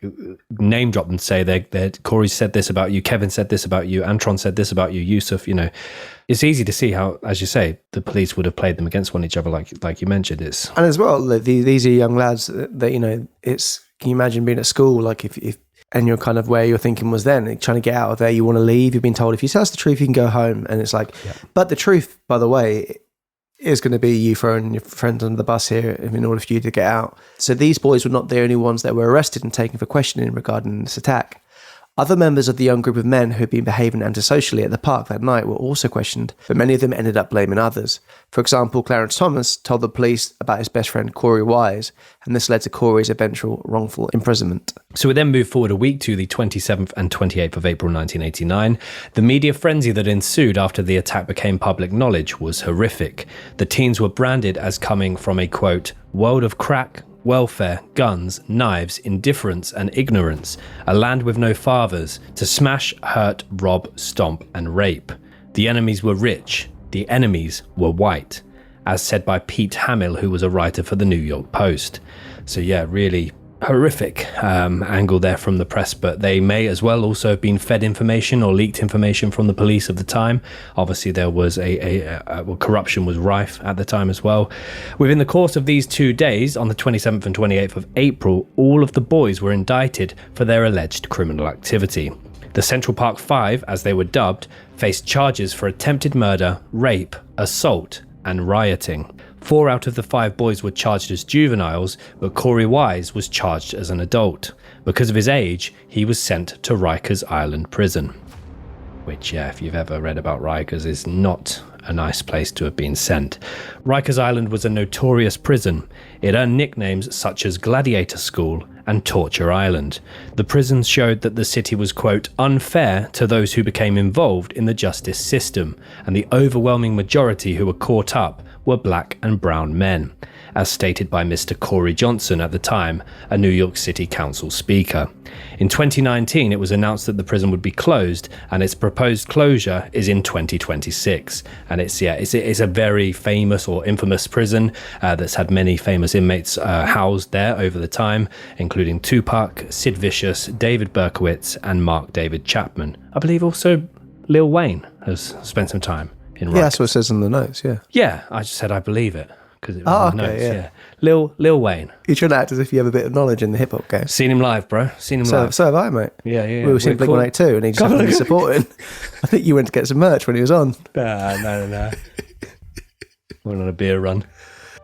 name drop and say Corey said this about you, Kevin said this about you, Antron said this about you, Yusuf, it's easy to see how, as you say, the police would have played them against one each other, like you mentioned. And as well, these are young lads that, it's, can you imagine being at school, like if and you're kind of where your thinking was then, trying to get out of there, you want to leave, you've been told if you tell us the truth, you can go home. And it's like, but the truth, by the way, is going to be you throwing your friends under the bus here in order for you to get out. So these boys were not the only ones that were arrested and taken for questioning regarding this attack. Other members of the young group of men who had been behaving antisocially at the park that night were also questioned, but many of them ended up blaming others. For example, Clarence Thomas told the police about his best friend Corey Wise, and this led to Corey's eventual wrongful imprisonment. So we then move forward a week to the 27th and 28th of April 1989. The media frenzy that ensued after the attack became public knowledge was horrific. The teens were branded as coming from a, quote, world of crack, welfare, guns, knives, indifference and ignorance, a land with no fathers, to smash, hurt, rob, stomp and rape. The enemies were rich, the enemies were white, as said by Pete Hamill, who was a writer for the New York Post. So yeah, really horrific angle there from the press, but they may as well also have been fed information or leaked information from the police of the time. Obviously there was corruption was rife at the time as well. Within the course of these 2 days, on the 27th and 28th of April, all of the boys were indicted for their alleged criminal activity. The Central Park Five, as they were dubbed, faced charges for attempted murder, rape, assault and rioting. 4 out of the 5 boys were charged as juveniles, but Corey Wise was charged as an adult. Because of his age, he was sent to Rikers Island prison. Which, if you've ever read about Rikers, is not a nice place to have been sent. Rikers Island was a notorious prison. It earned nicknames such as Gladiator School and Torture Island. The prisons showed that the city was, quote, unfair to those who became involved in the justice system, and the overwhelming majority who were caught up were black and brown men, as stated by Mr. Corey Johnson at the time, a New York City Council speaker. In 2019, it was announced that the prison would be closed, and its proposed closure is in 2026. And it's a very famous or infamous prison that's had many famous inmates housed there over the time, including Tupac, Sid Vicious, David Berkowitz, and Mark David Chapman. I believe also Lil Wayne has spent some time in Rikers. Yeah, that's what it says in the notes, yeah. Yeah, I just said I believe it, because it was in the notes. Yeah. Lil Wayne. You're trying to act as if you have a bit of knowledge in the hip hop game. Seen him live, bro. Seen him live. So have I, mate. Yeah. We were seeing Blink-182 and he just happened to be supporting. I think you went to get some merch when he was on. No. Went on a beer run.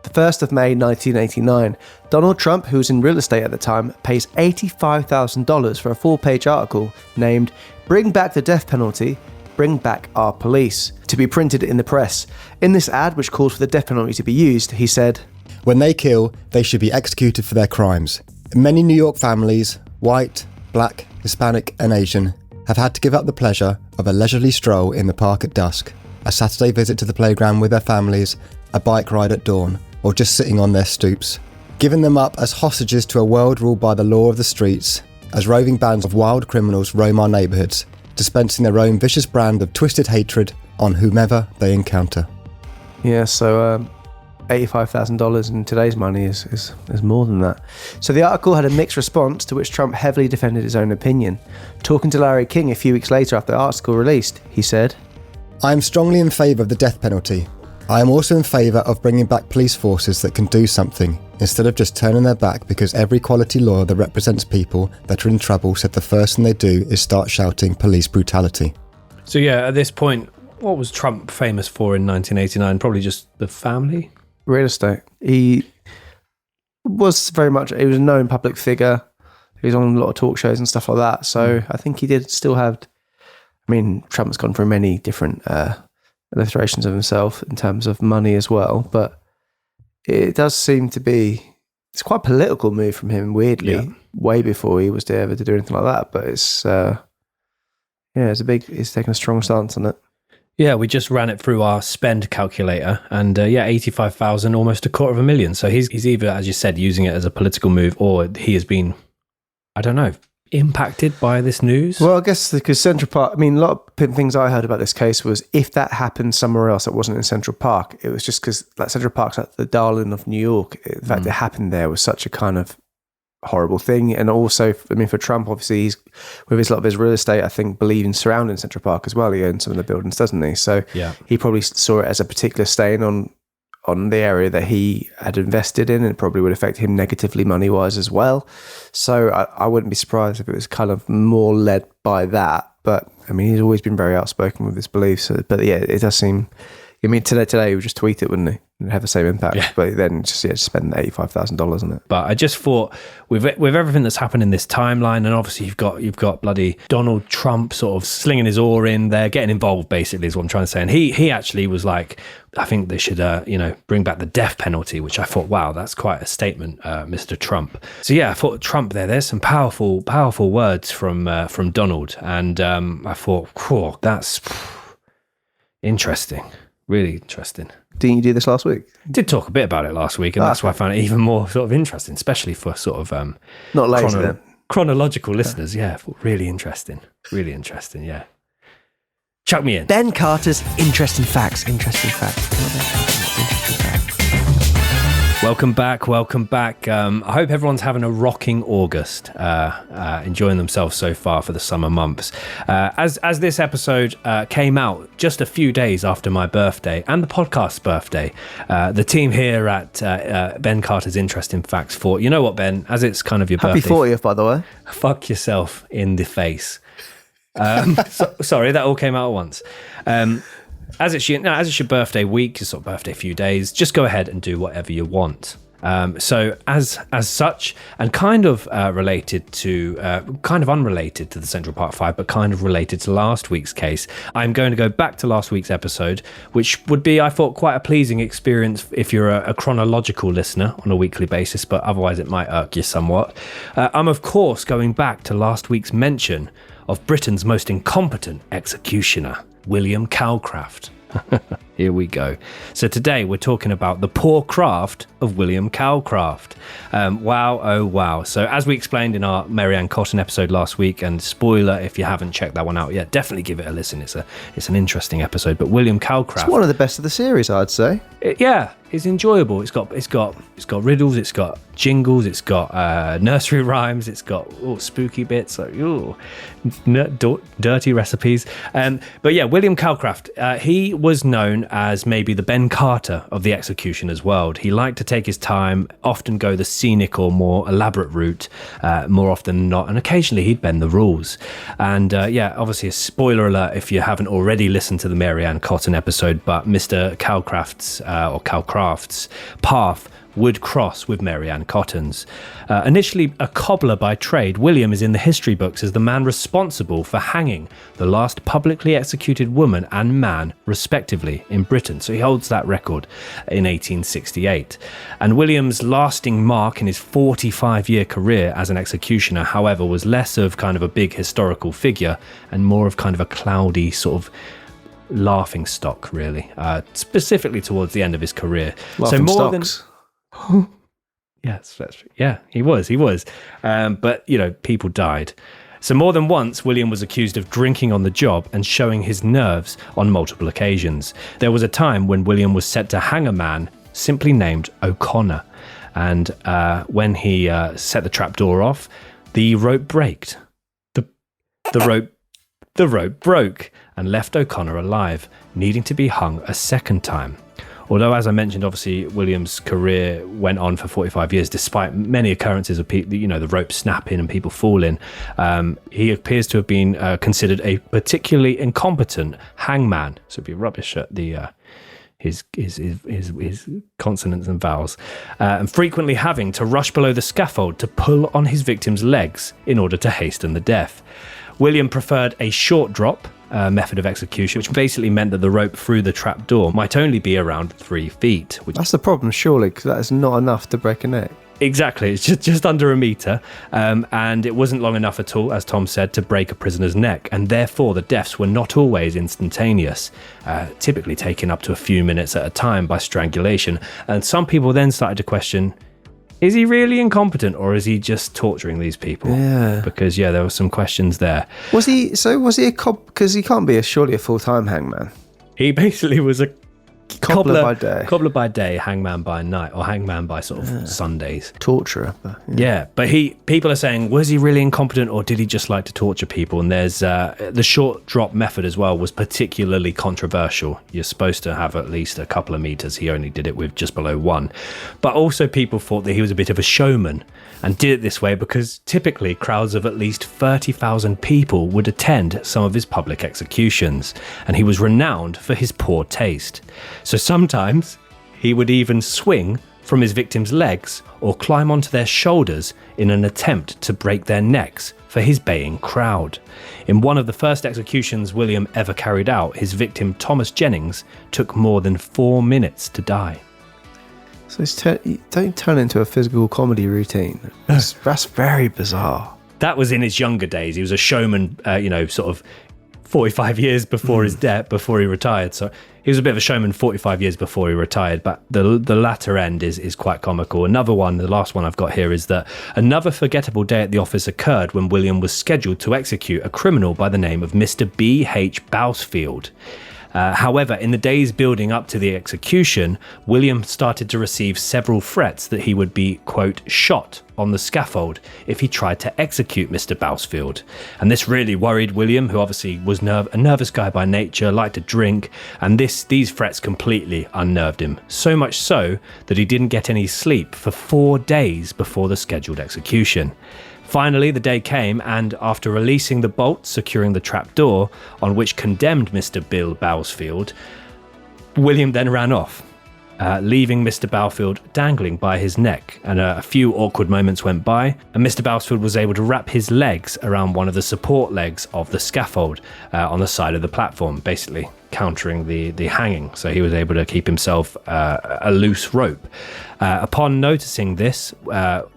The 1st of May 1989, Donald Trump, who was in real estate at the time, pays $85,000 for a full-page article named "Bring Back the Death Penalty, Bring Back Our Police," to be printed in the press. In this ad, which calls for the death penalty to be used, he said, "When they kill, they should be executed for their crimes. Many New York families, white, black, Hispanic and Asian, have had to give up the pleasure of a leisurely stroll in the park at dusk, a Saturday visit to the playground with their families, a bike ride at dawn, or just sitting on their stoops, giving them up as hostages to a world ruled by the law of the streets, as roving bands of wild criminals roam our neighbourhoods, dispensing their own vicious brand of twisted hatred on whomever they encounter." Yeah, so $85,000 in today's money is more than that. So the article had a mixed response, to which Trump heavily defended his own opinion. Talking to Larry King a few weeks later after the article released, he said, "I am strongly in favour of the death penalty. I am also in favour of bringing back police forces that can do something, instead of just turning their back because every quality lawyer that represents people that are in trouble said the first thing they do is start shouting police brutality." So yeah, at this point, what was Trump famous for in 1989? Probably just the family? Real estate. He was very much, he was a known public figure. He was on a lot of talk shows and stuff like that. So I think he did still have, I mean, Trump's gone through many different illustrations of himself in terms of money as well, but it does seem to be, it's quite a political move from him, weirdly, way before he was ever to do anything like that. But it's he's taken a strong stance on it. Yeah, we just ran it through our spend calculator, and 85,000, almost $250,000. So he's either, as you said, using it as a political move, or he has been, I don't know, impacted by this news. Well, I guess because Central Park, I mean, a lot of things I heard about this case was if that happened somewhere else that wasn't in Central Park, it was just because like Central Park's like the darling of New York. The fact it happened there was such a kind of horrible thing. And also, I mean, for Trump, obviously, he's with a lot of his real estate, I think, believing surrounding Central Park as well. He owns some of the buildings, doesn't he? So he probably saw it as a particular stain on the area that he had invested in, and it probably would affect him negatively money-wise as well. So I wouldn't be surprised if it was kind of more led by that. But, I mean, he's always been very outspoken with his beliefs. But, yeah, it does seem... I mean, today he would just tweet it, wouldn't he? And have the same impact. Yeah. But then just spend $85,000 on it. But I just thought, with everything that's happened in this timeline, and obviously you've got bloody Donald Trump sort of slinging his oar in there, getting involved, basically, is what I'm trying to say. And he actually was like, I think they should, bring back the death penalty, which I thought, wow, that's quite a statement, Mr. Trump. So yeah, I thought Trump there's some powerful words from Donald. And I thought, cool, that's interesting. Really interesting. Didn't you do this last week? Did talk a bit about it last week, and that's why I found it even more sort of interesting, especially for sort of not lazy then. Chronological listeners. Yeah, really interesting. Really interesting. Yeah. Chuck me in. Ben Carter's interesting facts. Welcome back. I hope everyone's having a rocking August, enjoying themselves so far for the summer months. As this episode came out just a few days after my birthday and the podcast's birthday, the team here at Ben Carter's Interesting Facts thought, you know what, Ben, as it's kind of your Happy birthday. Happy 40th, by the way. Fuck yourself in the face. Sorry, that all came out at once. As it's your birthday week, your sort of birthday few days, just go ahead and do whatever you want. So as such, and kind of unrelated to the Central Park 5, but kind of related to last week's case, I'm going to go back to last week's episode, which would be, I thought, quite a pleasing experience if you're a chronological listener on a weekly basis, but otherwise it might irk you somewhat. I'm, of course, going back to last week's mention of Britain's most incompetent executioner, William Calcraft. Here we go. So today we're talking about the poor craft of William Calcraft. Wow, oh wow. So as we explained in our Mary Ann Cotton episode last week, and spoiler if you haven't checked that one out yet, definitely give it a listen. It's an interesting episode. But William Calcraft... It's one of the best of the series, I'd say. It is enjoyable. It's got riddles, it's got jingles, it's got nursery rhymes, it's got spooky bits, like dirty recipes. But yeah, William Calcraft, he was known as maybe the Ben Carter of the executioner's world. He liked to take his time, often go the scenic or more elaborate route, more often than not, and occasionally he'd bend the rules. And obviously a spoiler alert if you haven't already listened to the Mary Ann Cotton episode, but Mr. Calcraft's path would cross with Mary Ann Cotton's. Initially a cobbler by trade, William is in the history books as the man responsible for hanging the last publicly executed woman and man, respectively, in Britain. So he holds that record in 1868. And William's lasting mark in his 45-year career as an executioner, however, was less of kind of a big historical figure and more of kind of a cloudy sort of laughing stock, really, specifically towards the end of his career. Laughing stocks. Yes, that's true. Yeah, he was. But, people died. So more than once, William was accused of drinking on the job and showing his nerves on multiple occasions. There was a time when William was set to hang a man simply named O'Connor. And when he set the trapdoor off, the rope braked. The rope broke and left O'Connor alive, needing to be hung a second time. Although, as I mentioned, obviously, William's career went on for 45 years, despite many occurrences of people, the rope snapping and people falling. He appears to have been considered a particularly incompetent hangman. So it'd be rubbish at the his consonants and vowels, and frequently having to rush below the scaffold to pull on his victim's legs in order to hasten the death. William preferred a short drop method of execution, which basically meant that the rope through the trapdoor might only be around 3 feet. That's the problem, surely, because that is not enough to break a neck. Exactly, it's just under a metre, and it wasn't long enough at all, as Tom said, to break a prisoner's neck, and therefore the deaths were not always instantaneous, typically taken up to a few minutes at a time by strangulation. And some people then started to question, is he really incompetent, or is he just torturing these people? Yeah. Because, there were some questions there. Was he a cop? Because he can't be surely a full-time hangman. He basically was a cobbler by day. Cobbler by day, hangman by night, or hangman by sort of Sundays. Torturer. But people are saying, was he really incompetent, or did he just like to torture people? And there's the short drop method as well was particularly controversial. You're supposed to have at least a couple of meters. He only did it with just below 1. But also people thought that he was a bit of a showman and did it this way because typically crowds of at least 30,000 people would attend some of his public executions, and he was renowned for his poor taste. So sometimes he would even swing from his victims' legs or climb onto their shoulders in an attempt to break their necks for his baying crowd. In one of the first executions William ever carried out, his victim Thomas Jennings took more than 4 minutes to die. So don't turn into a physical comedy routine. That's very bizarre. That was in his younger days. He was a showman, sort of 45 years before his death, before he retired. So he was a bit of a showman 45 years before he retired, but the latter end is quite comical. Another one, the last one I've got here, is that another forgettable day at the office occurred when William was scheduled to execute a criminal by the name of Mr. B.H. Bousfield. However, in the days building up to the execution, William started to receive several threats that he would be, quote, shot on the scaffold if he tried to execute Mr. Bousfield. And this really worried William, who obviously was a nervous guy by nature, liked to drink, and these threats completely unnerved him. So much so that he didn't get any sleep for 4 days before the scheduled execution. Finally, the day came, and after releasing the bolt securing the trapdoor on which condemned Mr. Bill Bousfield, William then ran off, leaving Mr. Bousfield dangling by his neck. And a few awkward moments went by, and Mr. Bousfield was able to wrap his legs around one of the support legs of the scaffold on the side of the platform, basically countering the hanging. So he was able to keep himself a loose rope. Upon noticing this,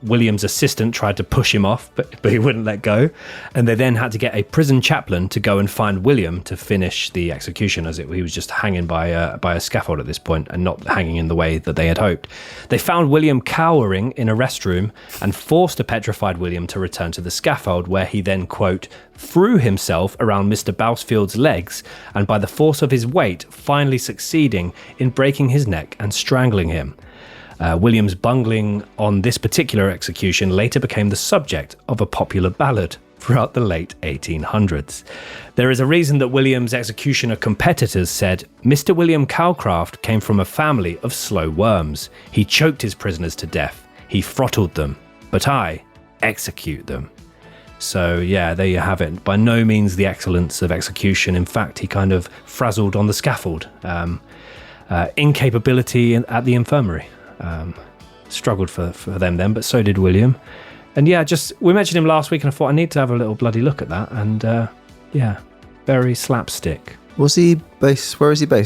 William's assistant tried to push him off, but he wouldn't let go. And they then had to get a prison chaplain to go and find William to finish the execution, as he was just hanging by a scaffold at this point and not hanging in the way that they had hoped. They found William cowering in a restroom and forced a petrified William to return to the scaffold, where he then, quote, threw himself around Mr. Bousfield's legs and by the force of his weight finally succeeding in breaking his neck and strangling him. William's bungling on this particular execution later became the subject of a popular ballad throughout the late 1800s. There is a reason that William's executioner competitors said, Mr. William Calcraft came from a family of slow worms. He choked his prisoners to death. He throttled them. But I execute them. So yeah, there you have it. By no means the excellence of execution. In fact, he kind of frazzled on the scaffold. Incapability at the infirmary. Struggled for them then, but so did William. And yeah, we mentioned him last week and I thought I need to have a little bloody look at that. And yeah, very slapstick. Where is he based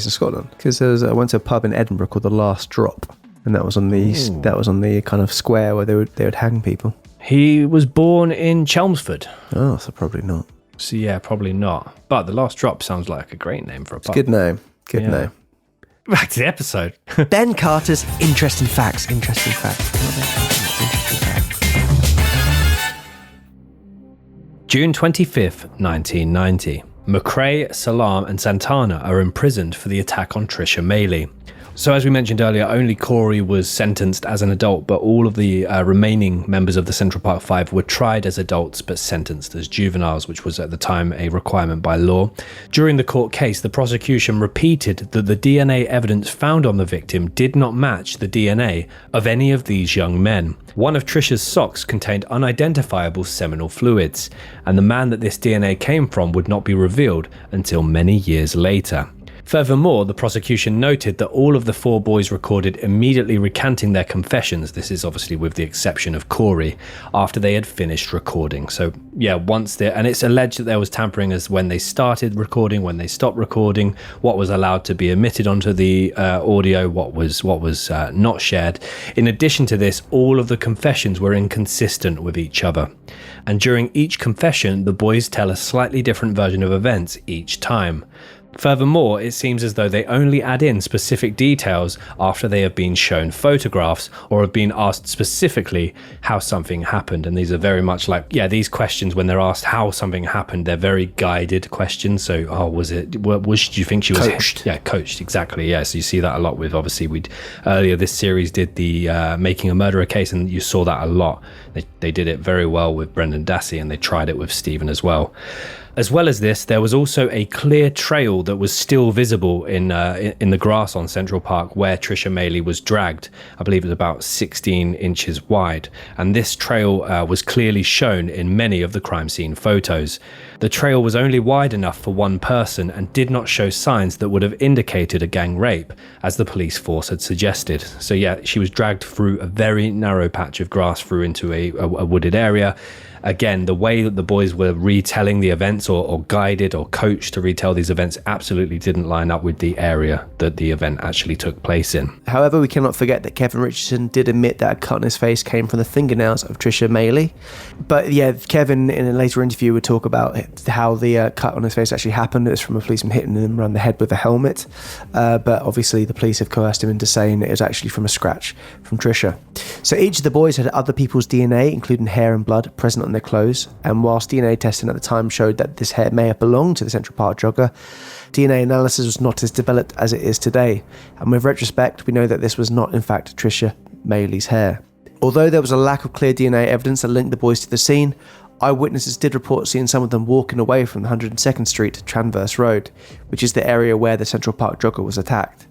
in Scotland? Because I went to a pub in Edinburgh called The Last Drop, and that was on the kind of square where they would hang people. He was born in Chelmsford. Oh, so probably not. So yeah, probably not. But The Last Drop sounds like a great name for a pub. Good name. Good name. Back to the episode. Ben Carter's Interesting Facts. June 25th, 1990. McRae, Salam and Santana are imprisoned for the attack on Trisha Maylie. So as we mentioned earlier, only Corey was sentenced as an adult, but all of the remaining members of the Central Park Five were tried as adults but sentenced as juveniles, which was at the time a requirement by law. During the court case, the prosecution repeated that the DNA evidence found on the victim did not match the DNA of any of these young men. One of Trisha's socks contained unidentifiable seminal fluids, and the man that this DNA came from would not be revealed until many years later. Furthermore, the prosecution noted that all of the four boys recorded immediately recanting their confessions, this is obviously with the exception of Corey, after they had finished recording. So yeah, and it's alleged that there was tampering as when they started recording, when they stopped recording, what was allowed to be omitted onto the audio, what was not shared. In addition to this, all of the confessions were inconsistent with each other. And during each confession, the boys tell a slightly different version of events each time. Furthermore, it seems as though they only add in specific details after they have been shown photographs or have been asked specifically how something happened. And these are very much like, these questions, when they're asked how something happened, they're very guided questions. So, do you think she was coached? Yeah, coached, exactly. Yeah, so you see that a lot with, obviously, earlier this series did the Making a Murderer case, and you saw that a lot. They did it very well with Brendan Dassey, and they tried it with Stephen as well. As well as this, there was also a clear trail that was still visible in the grass on Central Park where Trisha Maylie was dragged. I believe it was about 16 inches wide. And this trail was clearly shown in many of the crime scene photos. The trail was only wide enough for one person and did not show signs that would have indicated a gang rape, as the police force had suggested. So yeah, she was dragged through a very narrow patch of grass through into a wooded area. Again, the way that the boys were retelling the events or guided or coached to retell these events absolutely didn't line up with the area that the event actually took place in. However, we cannot forget that Kevin Richardson did admit that a cut on his face came from the fingernails of Trisha Maylie. But yeah, Kevin in a later interview would talk about how the cut on his face actually happened. It was from a policeman hitting him around the head with a helmet. But obviously the police have coerced him into saying it was actually from a scratch from Trisha. So each of the boys had other people's DNA, including hair and blood, present on their clothes, and whilst DNA testing at the time showed that this hair may have belonged to the Central Park jogger, DNA analysis was not as developed as it is today, and with retrospect we know that this was not in fact Trisha Maylie's hair. Although there was a lack of clear DNA evidence that linked the boys to the scene, eyewitnesses did report seeing some of them walking away from 102nd Street to Transverse Road, which is the area where the Central Park jogger was attacked.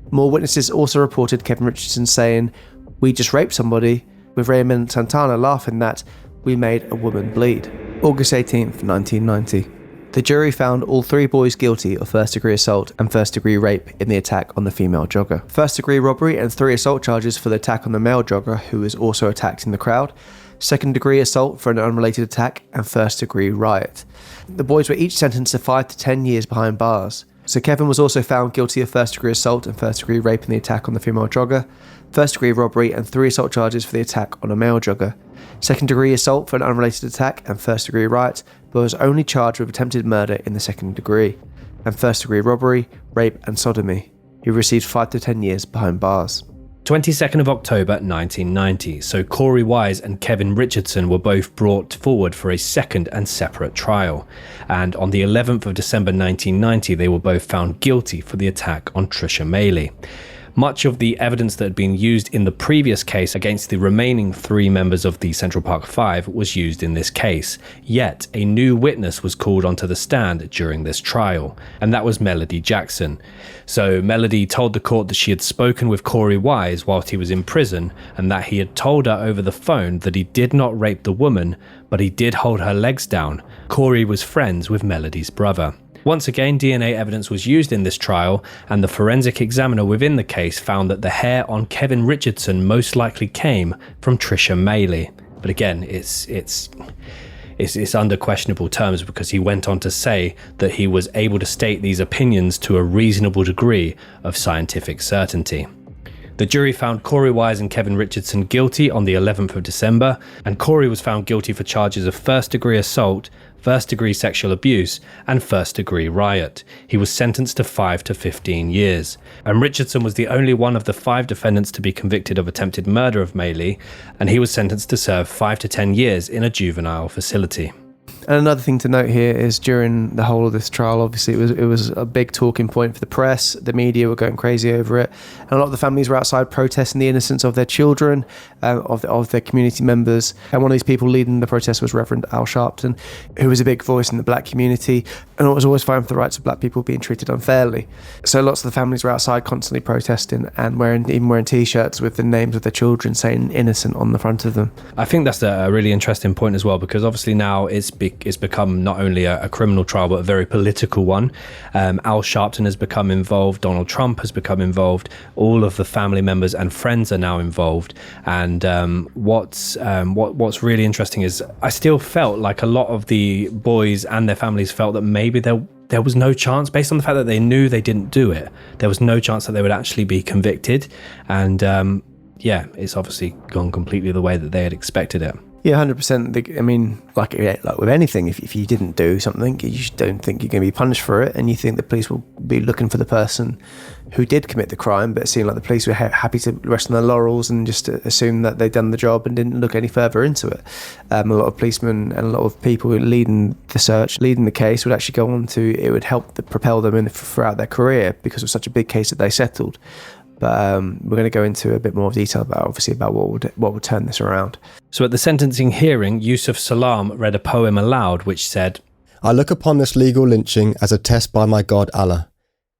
More witnesses also reported Kevin Richardson saying, "We just raped somebody," with Raymond Santana laughing that "we made a woman bleed." August 18th, 1990. The jury found all three boys guilty of first-degree assault and first-degree rape in the attack on the female jogger. First-degree robbery and 3 assault charges for the attack on the male jogger, who was also attacked in the crowd. Second-degree assault for an unrelated attack, and first-degree riot. The boys were each sentenced to 5 to 10 years behind bars. So Kevin was also found guilty of first-degree assault and first-degree rape in the attack on the female jogger, first-degree robbery and 3 assault charges for the attack on a male jogger, second-degree assault for an unrelated attack and first-degree riot, but was only charged with attempted murder in the second degree, and first-degree robbery, rape and sodomy. He received 5 to 10 years behind bars. 22nd of October 1990, so Corey Wise and Kevin Richardson were both brought forward for a second and separate trial, and on the 11th of December 1990 they were both found guilty for the attack on Trisha Maley. Much of the evidence that had been used in the previous case against the remaining 3 members of the Central Park Five was used in this case, yet a new witness was called onto the stand during this trial, and that was Melody Jackson. So Melody told the court that she had spoken with Corey Wise whilst he was in prison, and that he had told her over the phone that he did not rape the woman, but he did hold her legs down. Corey was friends with Melody's brother. Once again, DNA evidence was used in this trial, and the forensic examiner within the case found that the hair on Kevin Richardson most likely came from Trisha Maley. But again, it's under questionable terms, because he went on to say that he was able to state these opinions to a reasonable degree of scientific certainty. The jury found Corey Wise and Kevin Richardson guilty on the 11th of December, and Corey was found guilty for charges of first-degree assault, first-degree sexual abuse, and first-degree riot. He was sentenced to 5 to 15 years. And Richardson was the only one of the 5 defendants to be convicted of attempted murder of Maley, and he was sentenced to serve 5 to 10 years in a juvenile facility. And another thing to note here is during the whole of this trial, obviously it was a big talking point for the press. The media were going crazy over it, and a lot of the families were outside protesting the innocence of their children, of their community members. And one of these people leading the protest was Reverend Al Sharpton, who was a big voice in the black community, and it was always fighting for the rights of black people being treated unfairly. So lots of the families were outside constantly protesting and wearing t-shirts with the names of their children saying innocent on the front of them. I think that's a really interesting point as well, because obviously now it's become not only a criminal trial but a very political one. Al Sharpton has become involved, Donald Trump has become involved, all of the family members and friends are now involved, and what's really interesting is I still felt like a lot of the boys and their families felt that maybe there was no chance, based on the fact that they knew they didn't do it, there was no chance that they would actually be convicted, and it's obviously gone completely the way that they had expected it. Yeah, 100%. I mean, like with anything, if you didn't do something, you just don't think you're going to be punished for it, and you think the police will be looking for the person who did commit the crime, but it seemed like the police were happy to rest on their laurels and just assume that they'd done the job and didn't look any further into it. A lot of policemen and a lot of people leading the search, leading the case, would actually go on to, it would help propel them throughout their career because it was such a big case that they settled. But we're going to go into a bit more detail about what would turn this around. So at the sentencing hearing, Yusuf Salam read a poem aloud which said, I look upon this legal lynching as a test by my God Allah.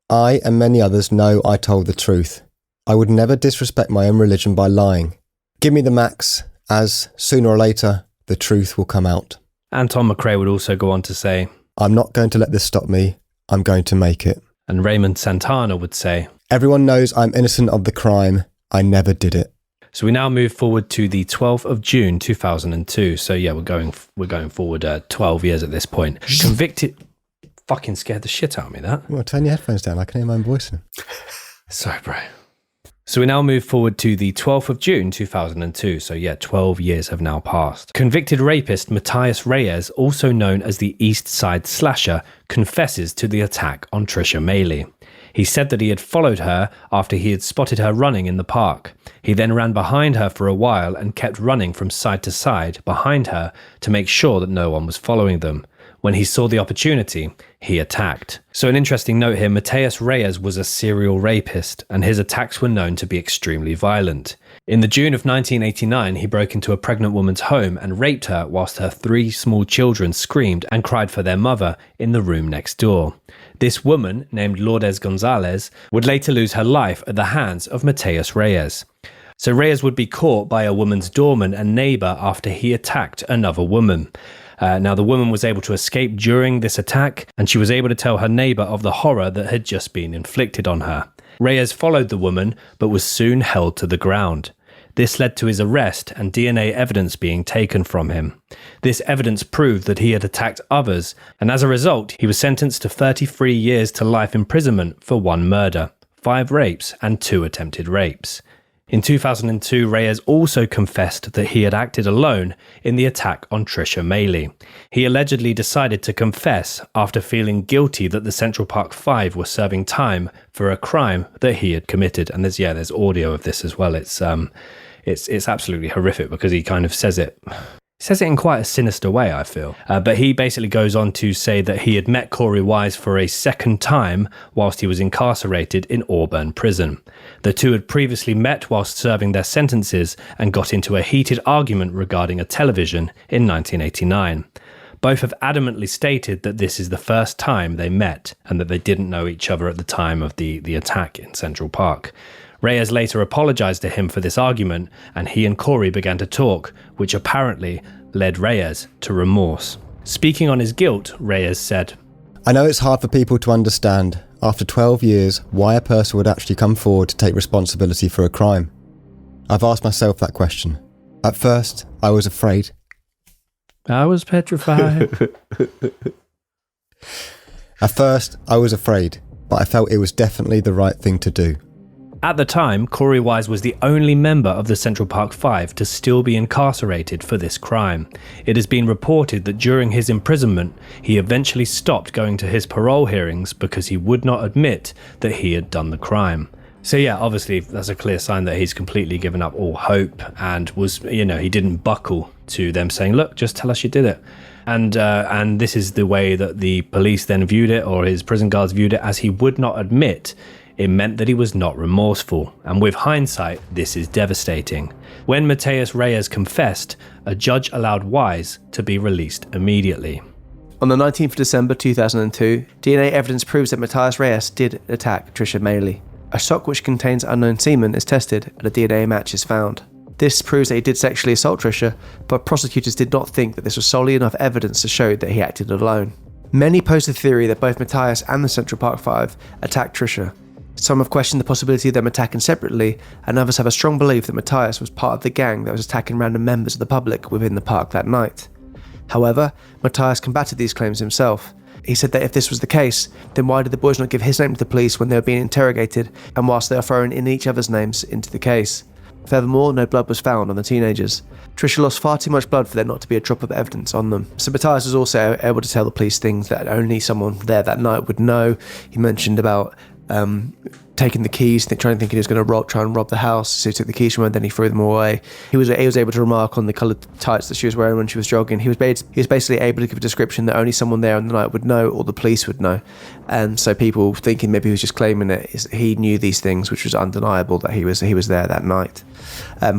I and many others know I told the truth. I would never disrespect my own religion by lying. Give me the max, as sooner or later the truth will come out. And Tom McRae would also go on to say, I'm not going to let this stop me. I'm going to make it. And Raymond Santana would say, everyone knows I'm innocent of the crime. I never did it. So we now move forward to the 12th of June 2002. So yeah, we're going forward 12 years at this point. Convicted. Fucking scared the shit out of me, that. Well, turn your headphones down. I can hear my own voice. Sorry, bro. So we now move forward to the 12th of June 2002. So yeah, 12 years have now passed. Convicted rapist Matthias Reyes, also known as the East Side Slasher, confesses to the attack on Trisha Maley. He said that he had followed her after he had spotted her running in the park. He then ran behind her for a while and kept running from side to side behind her to make sure that no one was following them. When he saw the opportunity, he attacked. So an interesting note here, Matthias Reyes was a serial rapist, and his attacks were known to be extremely violent. In the June of 1989, he broke into a pregnant woman's home and raped her whilst her 3 small children screamed and cried for their mother in the room next door. This woman, named Lourdes Gonzalez, would later lose her life at the hands of Matthias Reyes. So Reyes would be caught by a woman's doorman and neighbour after he attacked another woman. Now, the woman was able to escape during this attack, and she was able to tell her neighbour of the horror that had just been inflicted on her. Reyes followed the woman, but was soon held to the ground. This led to his arrest and DNA evidence being taken from him. This evidence proved that he had attacked others, and as a result, he was sentenced to 33 years to life imprisonment for 1 murder, 5 rapes, and 2 attempted rapes. In 2002, Reyes also confessed that he had acted alone in the attack on Trisha Maylee. He allegedly decided to confess after feeling guilty that the Central Park Five were serving time for a crime that he had committed. And there's audio of this as well. It's absolutely horrific because he kind of says it in quite a sinister way, I feel. But he basically goes on to say that he had met Corey Wise for a second time whilst he was incarcerated in Auburn prison. The two had previously met whilst serving their sentences and got into a heated argument regarding a television in 1989. Both have adamantly stated that this is the first time they met and that they didn't know each other at the time of the attack in Central Park. Reyes later apologized to him for this argument, and he and Corey began to talk, which apparently led Reyes to remorse. Speaking on his guilt, Reyes said, "I know it's hard for people to understand, after 12 years, why a person would actually come forward to take responsibility for a crime. I've asked myself that question. At first, I was afraid. I was petrified. At first, I was afraid, but I felt it was definitely the right thing to do." At the time, Corey Wise was the only member of the Central Park Five to still be incarcerated for this crime. It has been reported that during his imprisonment, he eventually stopped going to his parole hearings because he would not admit that he had done the crime. So yeah, obviously that's a clear sign that he's completely given up all hope and was, he didn't buckle to them saying, "Look, just tell us you did it." And this is the way that the police then viewed it, or his prison guards viewed it, as he would not admit. It meant that he was not remorseful, and with hindsight, this is devastating. When Mateus Reyes confessed, a judge allowed Wise to be released immediately. On the 19th of December 2002, DNA evidence proves that Mateus Reyes did attack Trisha Maylee. A sock which contains unknown semen is tested, and a DNA match is found. This proves that he did sexually assault Trisha, but prosecutors did not think that this was solely enough evidence to show that he acted alone. Many pose the theory that both Mateus and the Central Park Five attacked Trisha. Some have questioned the possibility of them attacking separately, and others have a strong belief that Mateus was part of the gang that was attacking random members of the public within the park that night. However, Mateus combated these claims himself. He said that if this was the case, then why did the boys not give his name to the police when they were being interrogated, and whilst they are throwing in each other's names into the case? Furthermore, no blood was found on the teenagers. Trisha lost far too much blood for there not to be a drop of evidence on them. So Mateus was also able to tell the police things that only someone there that night would know. He mentioned about taking the keys, trying to think he was going to try and rob the house, so he took the keys from her, and then he threw them away. He was able to remark on the coloured tights that she was wearing when she was jogging. He was basically able to give a description that only someone there on the night would know, or the police would know. And so people thinking maybe he was just claiming it, he knew these things, which was undeniable that he was there that night.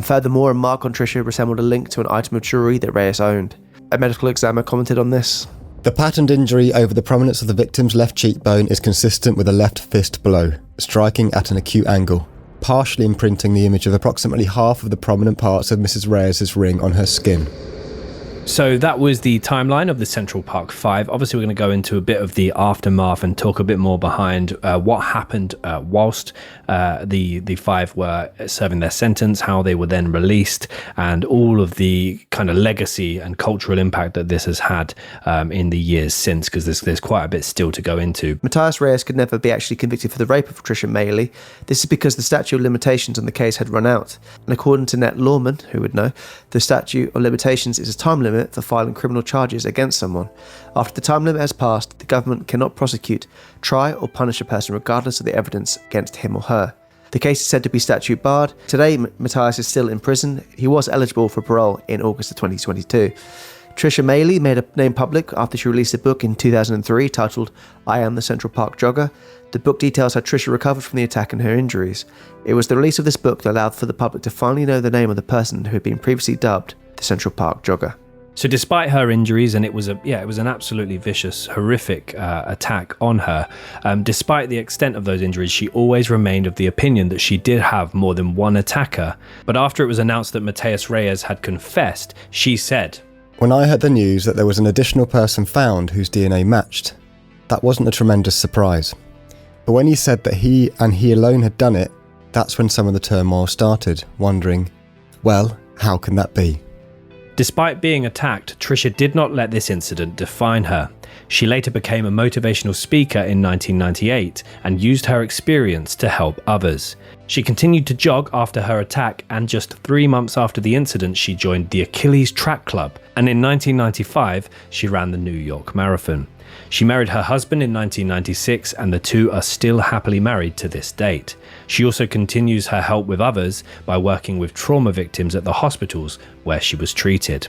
Furthermore, a mark on Trisha resembled a link to an item of jewellery that Reyes owned. A medical examiner commented on this. "The patterned injury over the prominence of the victim's left cheekbone is consistent with a left fist blow, striking at an acute angle, partially imprinting the image of approximately half of the prominent parts of Mrs. Reyes' ring on her skin." So that was the timeline of the Central Park Five. Obviously, we're going to go into a bit of the aftermath and talk a bit more behind what happened whilst the five were serving their sentence, how they were then released, and all of the kind of legacy and cultural impact that this has had in the years since, because there's quite a bit still to go into. Mateus Reyes could never be actually convicted for the rape of Trisha Maylee. This is because the statute of limitations on the case had run out. And according to Nat Lawman, who would know, the statute of limitations is a time limit for filing criminal charges against someone. After the time limit has passed, the government cannot prosecute, try or punish a person regardless of the evidence against him or her. The case is said to be statute barred. Today, Mateus is still in prison. He was eligible for parole in August of 2022. Trisha Maylee made a name public after she released a book in 2003 titled I Am the Central Park Jogger. The book details how Trisha recovered from the attack and her injuries. It was the release of this book that allowed for the public to finally know the name of the person who had been previously dubbed the Central Park Jogger. So despite her injuries, and it was an absolutely vicious, horrific attack on her, despite the extent of those injuries, she always remained of the opinion that she did have more than one attacker. But after it was announced that Mateus Reyes had confessed, she said, "When I heard the news that there was an additional person found whose DNA matched, that wasn't a tremendous surprise. But when he said that he and he alone had done it, that's when some of the turmoil started, wondering, Well, how can that be? Despite being attacked, Tricia did not let this incident define her. She later became a motivational speaker in 1998 and used her experience to help others. She continued to jog after her attack, and just 3 months after the incident, she joined the Achilles Track Club, and in 1995, she ran the New York Marathon. She married her husband in 1996, and the two are still happily married to this date. She also continues her help with others by working with trauma victims at the hospitals where she was treated.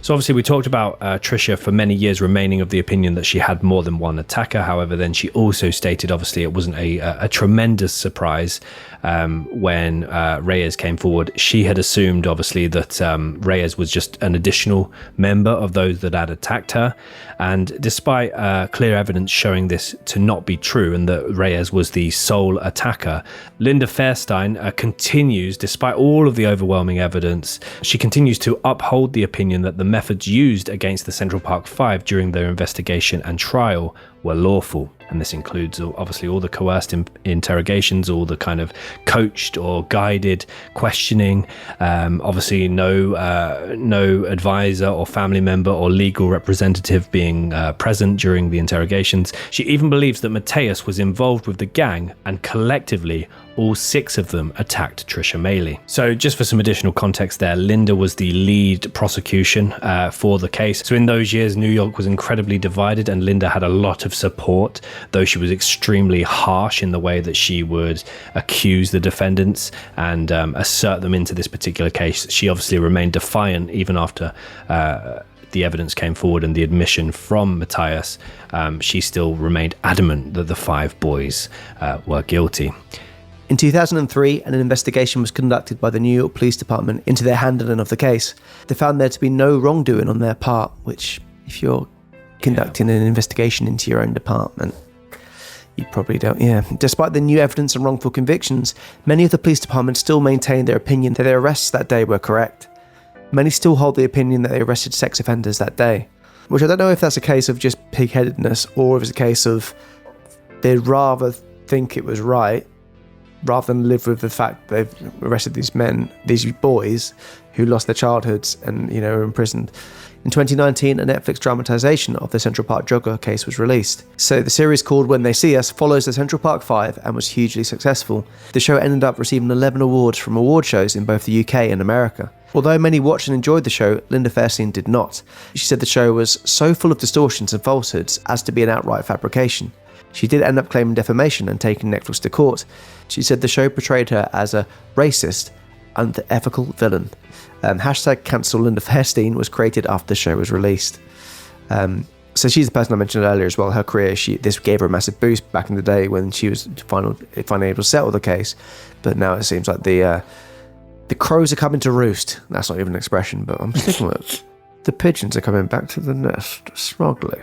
So obviously we talked about Tricia for many years remaining of the opinion that she had more than one attacker. However, then she also stated obviously it wasn't a tremendous surprise when Reyes came forward. She had assumed obviously that Reyes was just an additional member of those that had attacked her. And despite clear evidence showing this to not be true and that Reyes was the sole attacker, Linda Fairstein continues, despite all of the overwhelming evidence, she continues to uphold the opinion that the methods used against the Central Park Five during their investigation and trial were lawful. And this includes obviously all the coerced interrogations, all the kind of coached or guided questioning. Obviously no advisor or family member or legal representative being present during the interrogations. She even believes that Mateus was involved with the gang, and collectively all 6 of them attacked Tricia Mailey. So just for some additional context there, Linda was the lead prosecution for the case. So in those years, New York was incredibly divided, and Linda had a lot of support, though she was extremely harsh in the way that she would accuse the defendants and assert them into this particular case. She obviously remained defiant even after the evidence came forward and the admission from Mateus. She still remained adamant that the 5 boys were guilty. In 2003, an investigation was conducted by the New York Police Department into their handling of the case. They found there to be no wrongdoing on their part, which, if you're conducting an investigation into your own department, you probably don't, Despite the new evidence and wrongful convictions, many of the police departments still maintain their opinion that their arrests that day were correct. Many still hold the opinion that they arrested sex offenders that day, which I don't know if that's a case of just pig-headedness or if it's a case of they'd rather think it was right rather than live with the fact they've arrested these boys who lost their childhoods and, are imprisoned. In 2019, a Netflix dramatization of the Central Park jogger case was released. So the series, called When They See Us, follows the Central Park Five and was hugely successful. The show ended up receiving 11 awards from award shows in both the UK and America. Although many watched and enjoyed the show, Linda Fairstein did not. She said the show was so full of distortions and falsehoods as to be an outright fabrication. She did end up claiming defamation and taking Netflix to court. She said the show portrayed her as a racist, unethical villain. Hashtag cancel Linda Fairstein was created after the show was released. So she's the person I mentioned earlier as well. Her career, this gave her a massive boost back in the day when she was finally able to settle the case. But now it seems like the crows are coming to roost. That's not even an expression, but I'm sticking with it. The pigeons are coming back to the nest, smugly.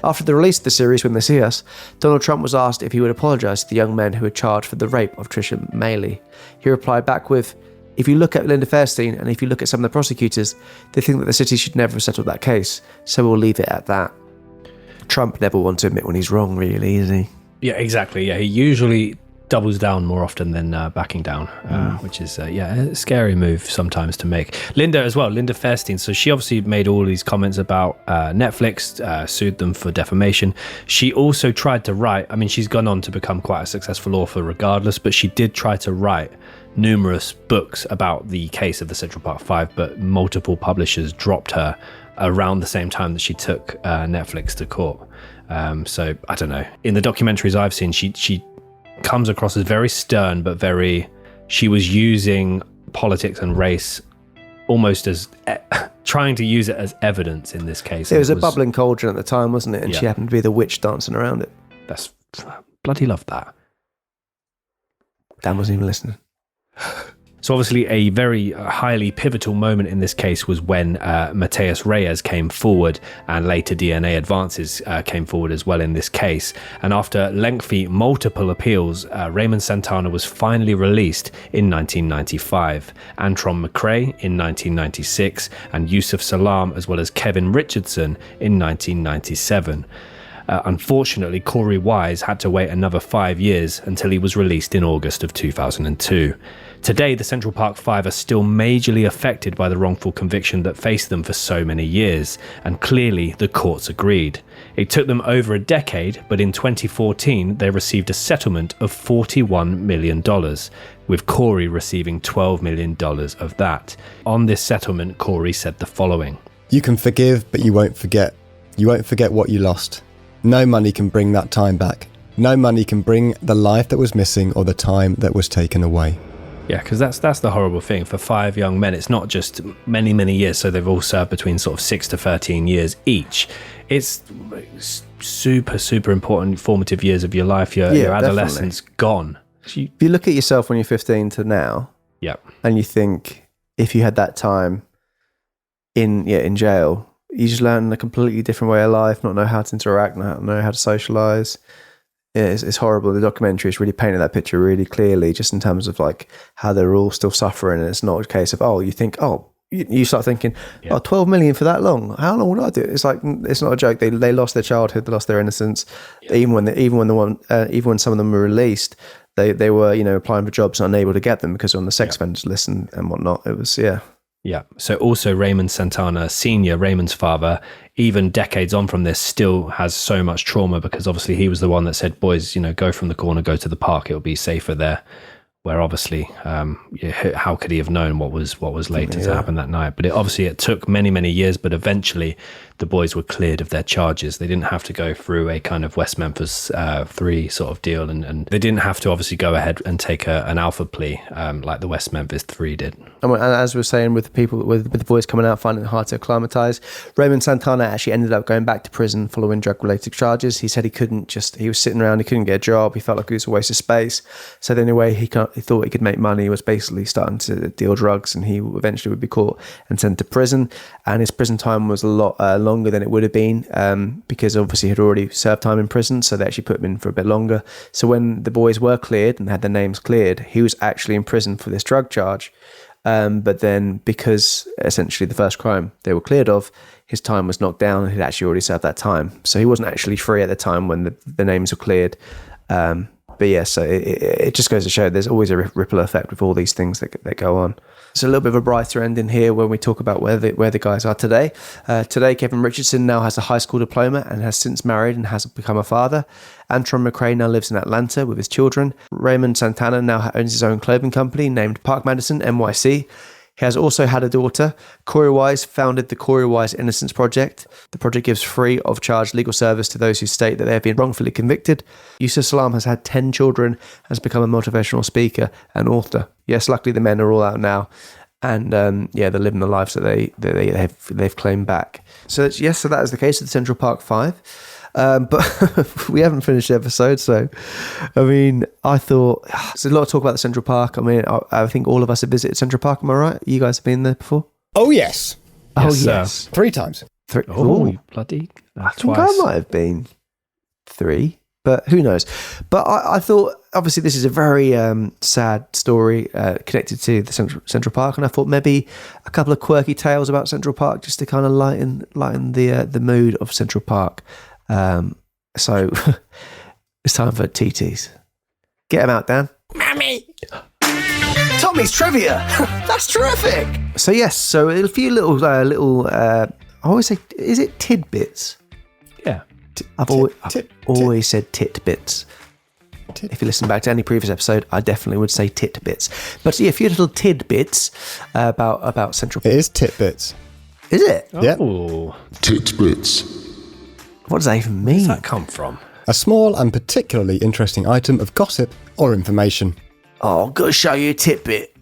After the release of the series When They See Us, Donald Trump was asked if he would apologise to the young men who were charged for the rape of Tricia Mailey. He replied back with, "If you look at Linda Fairstein and if you look at some of the prosecutors, they think that the city should never have settled that case, so we'll leave it at that." Trump never wants to admit when he's wrong, really, is he? Yeah, exactly. Yeah, he usually doubles down more often than backing down, which is a scary move sometimes to make. Linda as well, Linda Fairstein. So she obviously made all these comments about Netflix, sued them for defamation. She also tried to write, she's gone on to become quite a successful author regardless, but she did try to write numerous books about the case of the Central Park Five, but multiple publishers dropped her around the same time that she took Netflix to court. So I don't know. In the documentaries I've seen, she comes across as very stern, but she was using politics and race almost as trying to use it as evidence in this case. It was a bubbling cauldron at the time, wasn't it? And she happened to be the witch dancing around it. That's bloody love that. Dan wasn't even listening. So obviously a very highly pivotal moment in this case was when Mateus Reyes came forward, and later DNA advances came forward as well in this case. And after lengthy multiple appeals, Raymond Santana was finally released in 1995. Antron McCrae in 1996, and Yusuf Salam as well as Kevin Richardson in 1997. Unfortunately, Corey Wise had to wait another 5 years until he was released in August of 2002. Today, the Central Park Five are still majorly affected by the wrongful conviction that faced them for so many years, and clearly the courts agreed. It took them over a decade, but in 2014 they received a settlement of $41 million, with Corey receiving $12 million of that. On this settlement, Corey said the following: "You can forgive, but you won't forget. You won't forget what you lost. No money can bring that time back. No money can bring the life that was missing or the time that was taken away." Yeah, because that's the horrible thing. For 5 young men, it's not just many, many years, so they've all served between sort of 6 to 13 years each. It's super, super important formative years of your life, your adolescence gone. If you look at yourself when you're 15 to now, and you think, if you had that time in jail, you just learn a completely different way of life, not know how to interact, not know how to socialise. Yeah, it's horrible. The documentary has really painted that picture really clearly, just in terms of like how they're all still suffering, and it's not a case of you start thinking, 12 million for that long. How long would I do it? It's like, it's not a joke. They lost their childhood, they lost their innocence. Even when some of them were released, they were applying for jobs and unable to get them because on the sex offenders list and whatnot. It was Yeah. So also Raymond Santana Sr., Raymond's father, even decades on from this, still has so much trauma because obviously he was the one that said, boys, go from the corner, go to the park. It'll be safer there. Where obviously, how could he have known what was later to happen that night? But it took many, many years, but eventually the boys were cleared of their charges. They didn't have to go through a kind of West Memphis 3 sort of deal, and they didn't have to obviously go ahead and take an alpha plea like the West Memphis 3 did. And as we were saying, with the people, with the boys coming out, finding it hard to acclimatise, Raymond Santana actually ended up going back to prison following drug-related charges. He said he was sitting around, he couldn't get a job, he felt like it was a waste of space. So the only way he thought he could make money was basically starting to deal drugs, and he eventually would be caught and sent to prison. And his prison time was a lot longer than it would have been because obviously he had already served time in prison, so they actually put him in for a bit longer. So when the boys were cleared and had their names cleared, he was actually in prison for this drug charge. But then, because essentially the first crime they were cleared of, his time was knocked down and he'd actually already served that time. So he wasn't actually free at the time when the names were cleared. But yeah, so it just goes to show there's always a ripple effect with all these things that go on. So a little bit of a brighter ending here when we talk about where the guys are today. Today, Kevin Richardson now has a high school diploma and has since married and has become a father. Antron McCrae now lives in Atlanta with his children. Raymond Santana now owns his own clothing company named Park Madison NYC. He has also had a daughter. Corey Wise founded the Corey Wise Innocence Project. The project gives free of charge legal service to those who state that they have been wrongfully convicted. Yusuf Salam has had 10 children, has become a motivational speaker and author. Yes, luckily the men are all out now, and they're living the lives that they've claimed back. So that is the case of the Central Park Five. But we haven't finished the episode, so I mean, I thought there's a lot of talk about the Central Park. I mean, I think all of us have visited Central Park. Am I right? You guys have been there before? Oh yes. Yes. 3 times. Oh, bloody! I think I might have been 3, but who knows? But I thought, obviously, this is a very sad story connected to the Central Park, and I thought maybe a couple of quirky tales about Central Park just to kind of lighten the mood of Central Park. So it's time for TTs. Get them out, Dan. Mammy! Tommy's trivia. That's terrific. So yes, so a few little I always say, is it tidbits? Yeah. I've always said titbits. If you listen back to any previous episode, I definitely would say titbits. But yeah, a few little tidbits about Central Park. It is titbits. Is it? Yeah. Oh. Titbits. What does that even mean? Where does that come from? A small and particularly interesting item of gossip or information. Oh, I've got to show you a tidbit.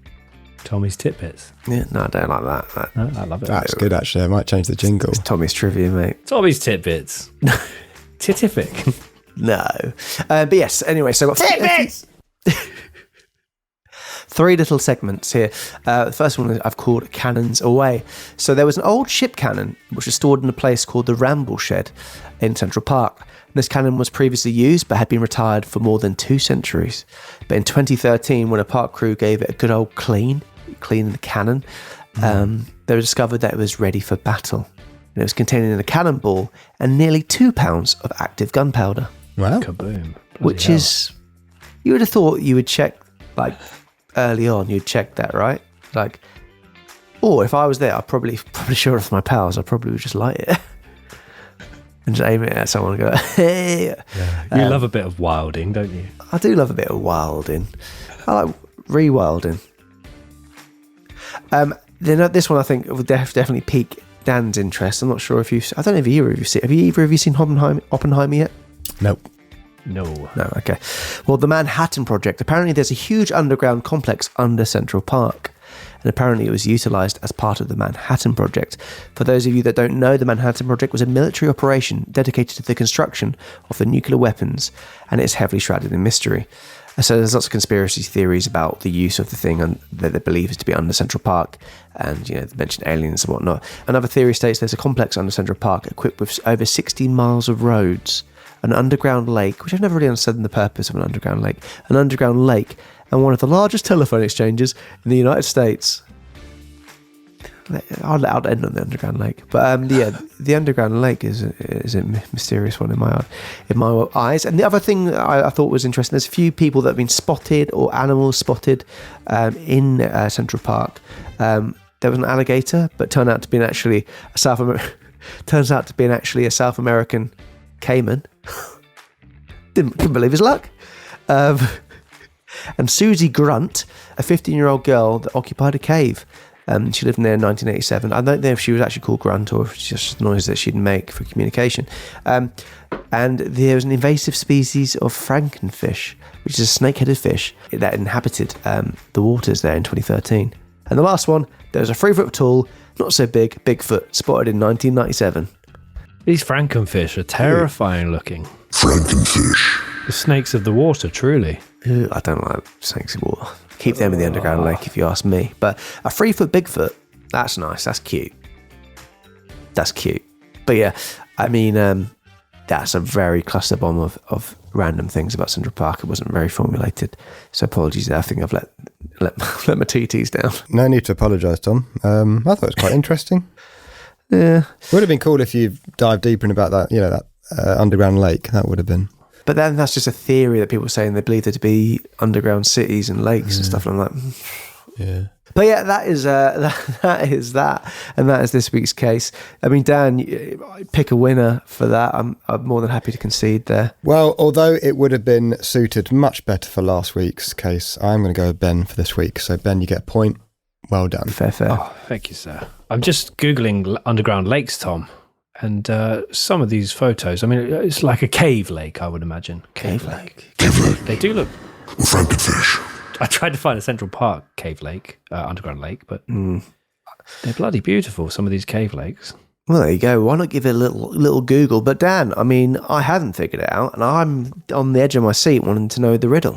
Tommy's Titbits. Yeah, no, I don't like that. No, I love it. That's good, actually. I might change the jingle. It's Tommy's trivia, mate. Tommy's Titbits. Titific. No. But yes, anyway, so I've got Tidbits! 3 little segments here. The first one I've called Cannons Away. So there was an old ship cannon which was stored in a place called the Ramble Shed in Central Park. This cannon was previously used but had been retired for more than 2 centuries. But in 2013, when a park crew gave it a good old cleaning the cannon, they discovered that it was ready for battle. And it was containing a cannonball and nearly 2 pounds of active gunpowder. Wow. Kaboom. Which is, you would have thought you would check like early on, you'd check that, right? Like, or if I was there, I'd probably show it off my pals. I probably would just light it and just aim it at someone and go, hey. You love a bit of wilding, don't you? I do love a bit of wilding. I like rewilding. Then this one I think would definitely pique Dan's interest. I'm not sure if I don't know if either of you seen. Have either of you seen Oppenheimer yet? Nope. No, okay. Well, the Manhattan Project. Apparently, there's a huge underground complex under Central Park, and apparently it was utilised as part of the Manhattan Project. For those of you that don't know, the Manhattan Project was a military operation dedicated to the construction of the nuclear weapons, and it's heavily shrouded in mystery. So there's lots of conspiracy theories about the use of the thing that they believe is to be under Central Park, and they mention aliens and whatnot. Another theory states there's a complex under Central Park equipped with over 60 miles of roads, an underground lake, which I've never really understood the purpose of an underground lake, and one of the largest telephone exchanges in the United States. I'll end on the underground lake, but the underground lake is a mysterious one in my eyes. And the other thing I thought was interesting, there's a few people that have been spotted, or animals spotted, in Central Park. There was an alligator, but turned out to be actually a South American caiman. Couldn't believe his luck. And Susie Grunt, a 15-year-old girl that occupied a cave. She lived in there in 1987. I don't know if she was actually called Grunt or if it's just noise that she'd make for communication. And there was an invasive species of frankenfish, which is a snake-headed fish that inhabited the waters there in 2013. And the last one, there was a 3-foot tall, not so big, Bigfoot spotted in 1997. These frankenfish are terrifying looking. Frankenfish. The snakes of the water, truly. I don't like snakes of water. Keep them in the underground lake, if you ask me. But a 3-foot Bigfoot, that's nice. That's cute. But yeah, I mean, that's a very cluster bomb of random things about Central Park. It wasn't very formulated. So apologies there. I think I've let my TTs down. No need to apologise, Tom. I thought it was quite interesting. Yeah. It would have been cool if you dived deeper in about that, that underground lake. That would have been. But then that's just a theory that people are saying they believe there to be underground cities and lakes and stuff like that. Yeah. But yeah, that is that, and that is this week's case. I mean, Dan, pick a winner for that. I'm more than happy to concede there. Well, although it would have been suited much better for last week's case, I'm going to go with Ben for this week. So Ben, you get a point. Well done. Fair. Oh, thank you, sir. I'm just Googling underground lakes, Tom. And some of these photos, I mean, it's like a cave lake, I would imagine. Cave lake. They do look... Frankenfish. I tried to find a Central Park cave lake, underground lake, but they're bloody beautiful, some of these cave lakes. Well, there you go. Why not give it a little Google? But Dan, I mean, I haven't figured it out, and I'm on the edge of my seat wanting to know the riddle.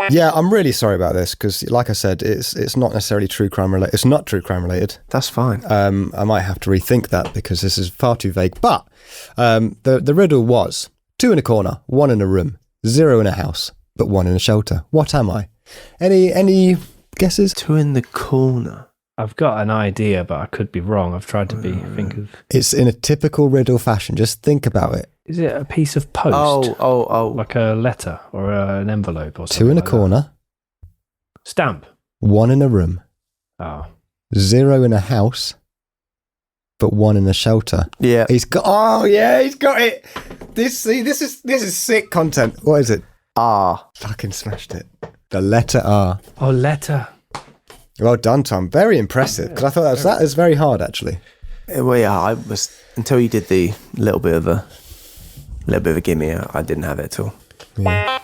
Yeah, I'm really sorry about this because, like I said, it's not necessarily true crime related. It's not true crime related. That's fine. I might have to rethink that because this is far too vague. But the riddle was 2 in a corner, 1 in a room, 0 in a house, but 1 in a shelter. What am I? Any guesses? 2 in the corner. I've got an idea, but I could be wrong. I've tried to think of... It's in a typical riddle fashion. Just think about it. Is it a piece of post? Oh. Like a letter or an envelope or something? 2 in a like corner. Stamp. 1 in a room. Oh. 0 in a house, but 1 in a shelter. Yeah. He's got it. This is sick content. What is it? R. Fucking smashed it. The letter R. Oh, letter. Well done, Tom. Very impressive. Because I thought that was very hard, actually. Well, yeah, I was until you did the little bit of a gimme. I didn't have it at all. Yeah.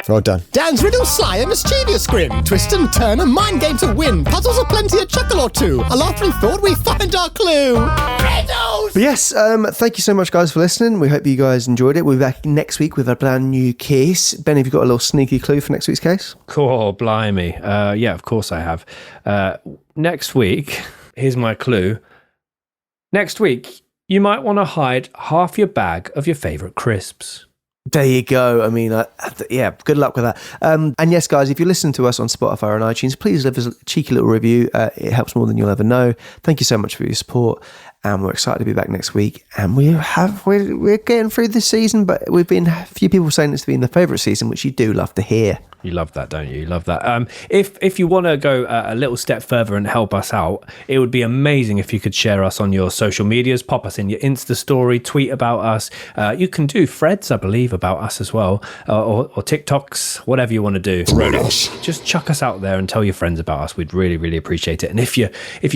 Well done. Dan's riddle sly and mischievous grin. Twist and turn, a mind game to win. Puzzles are plenty, a chuckle or two. A laughter in thought, we find our clue. Riddles! But yes, thank you so much, guys, for listening. We hope you guys enjoyed it. We'll be back next week with a brand new case. Ben, have you got a little sneaky clue for next week's case? Cool, blimey. Yeah, of course I have. Next week, here's my clue. Next week, you might want to hide half your bag of your favourite crisps. There you go. I mean, yeah, good luck with that. And yes, guys, if you listen to us on Spotify or on iTunes, please leave us a cheeky little review. It helps more than you'll ever know. Thank you so much for your support. and we're excited to be back next week. And we're getting through this season, but we've been a few people saying it's been the favourite season, which you do love to hear. You love that, don't you? You love that. If you want to go a little step further and help us out, it would be amazing if you could share us on your social medias, pop us in your Insta story, tweet about us. You can do threads, I believe, about us as well, or TikToks, whatever you want to do. Just chuck us out there and tell your friends about us. We'd really, really appreciate it. And if you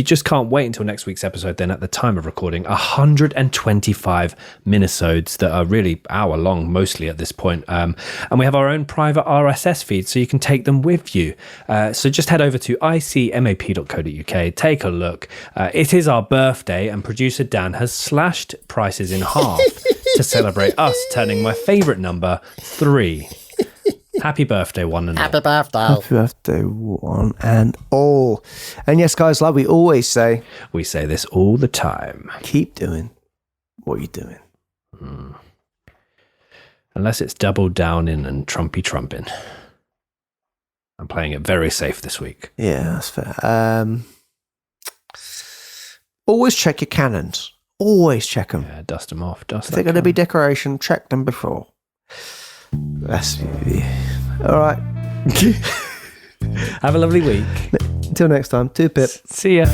just can't wait until next week's episode, then at the time of recording, 125 minisodes that are really hour long, mostly at this point. And we have our own private RSS feed, so you can take them with you. So just head over to icmap.co.uk, take a look. It is our birthday, and producer Dan has slashed prices in half to celebrate us turning my favourite number 3. Happy birthday, one and all. Happy birthday. Happy birthday, one and all. And yes, guys, like we always say, we say this all the time. Keep doing what you're doing. Unless it's double downing and trumping. I'm playing it very safe this week. Yeah, that's fair. Always check your cannons. Always check them. Yeah, dust them off. If they're going to be decoration, check them before. That's all right. Have a lovely week. Until next time. 2 Pip. See ya.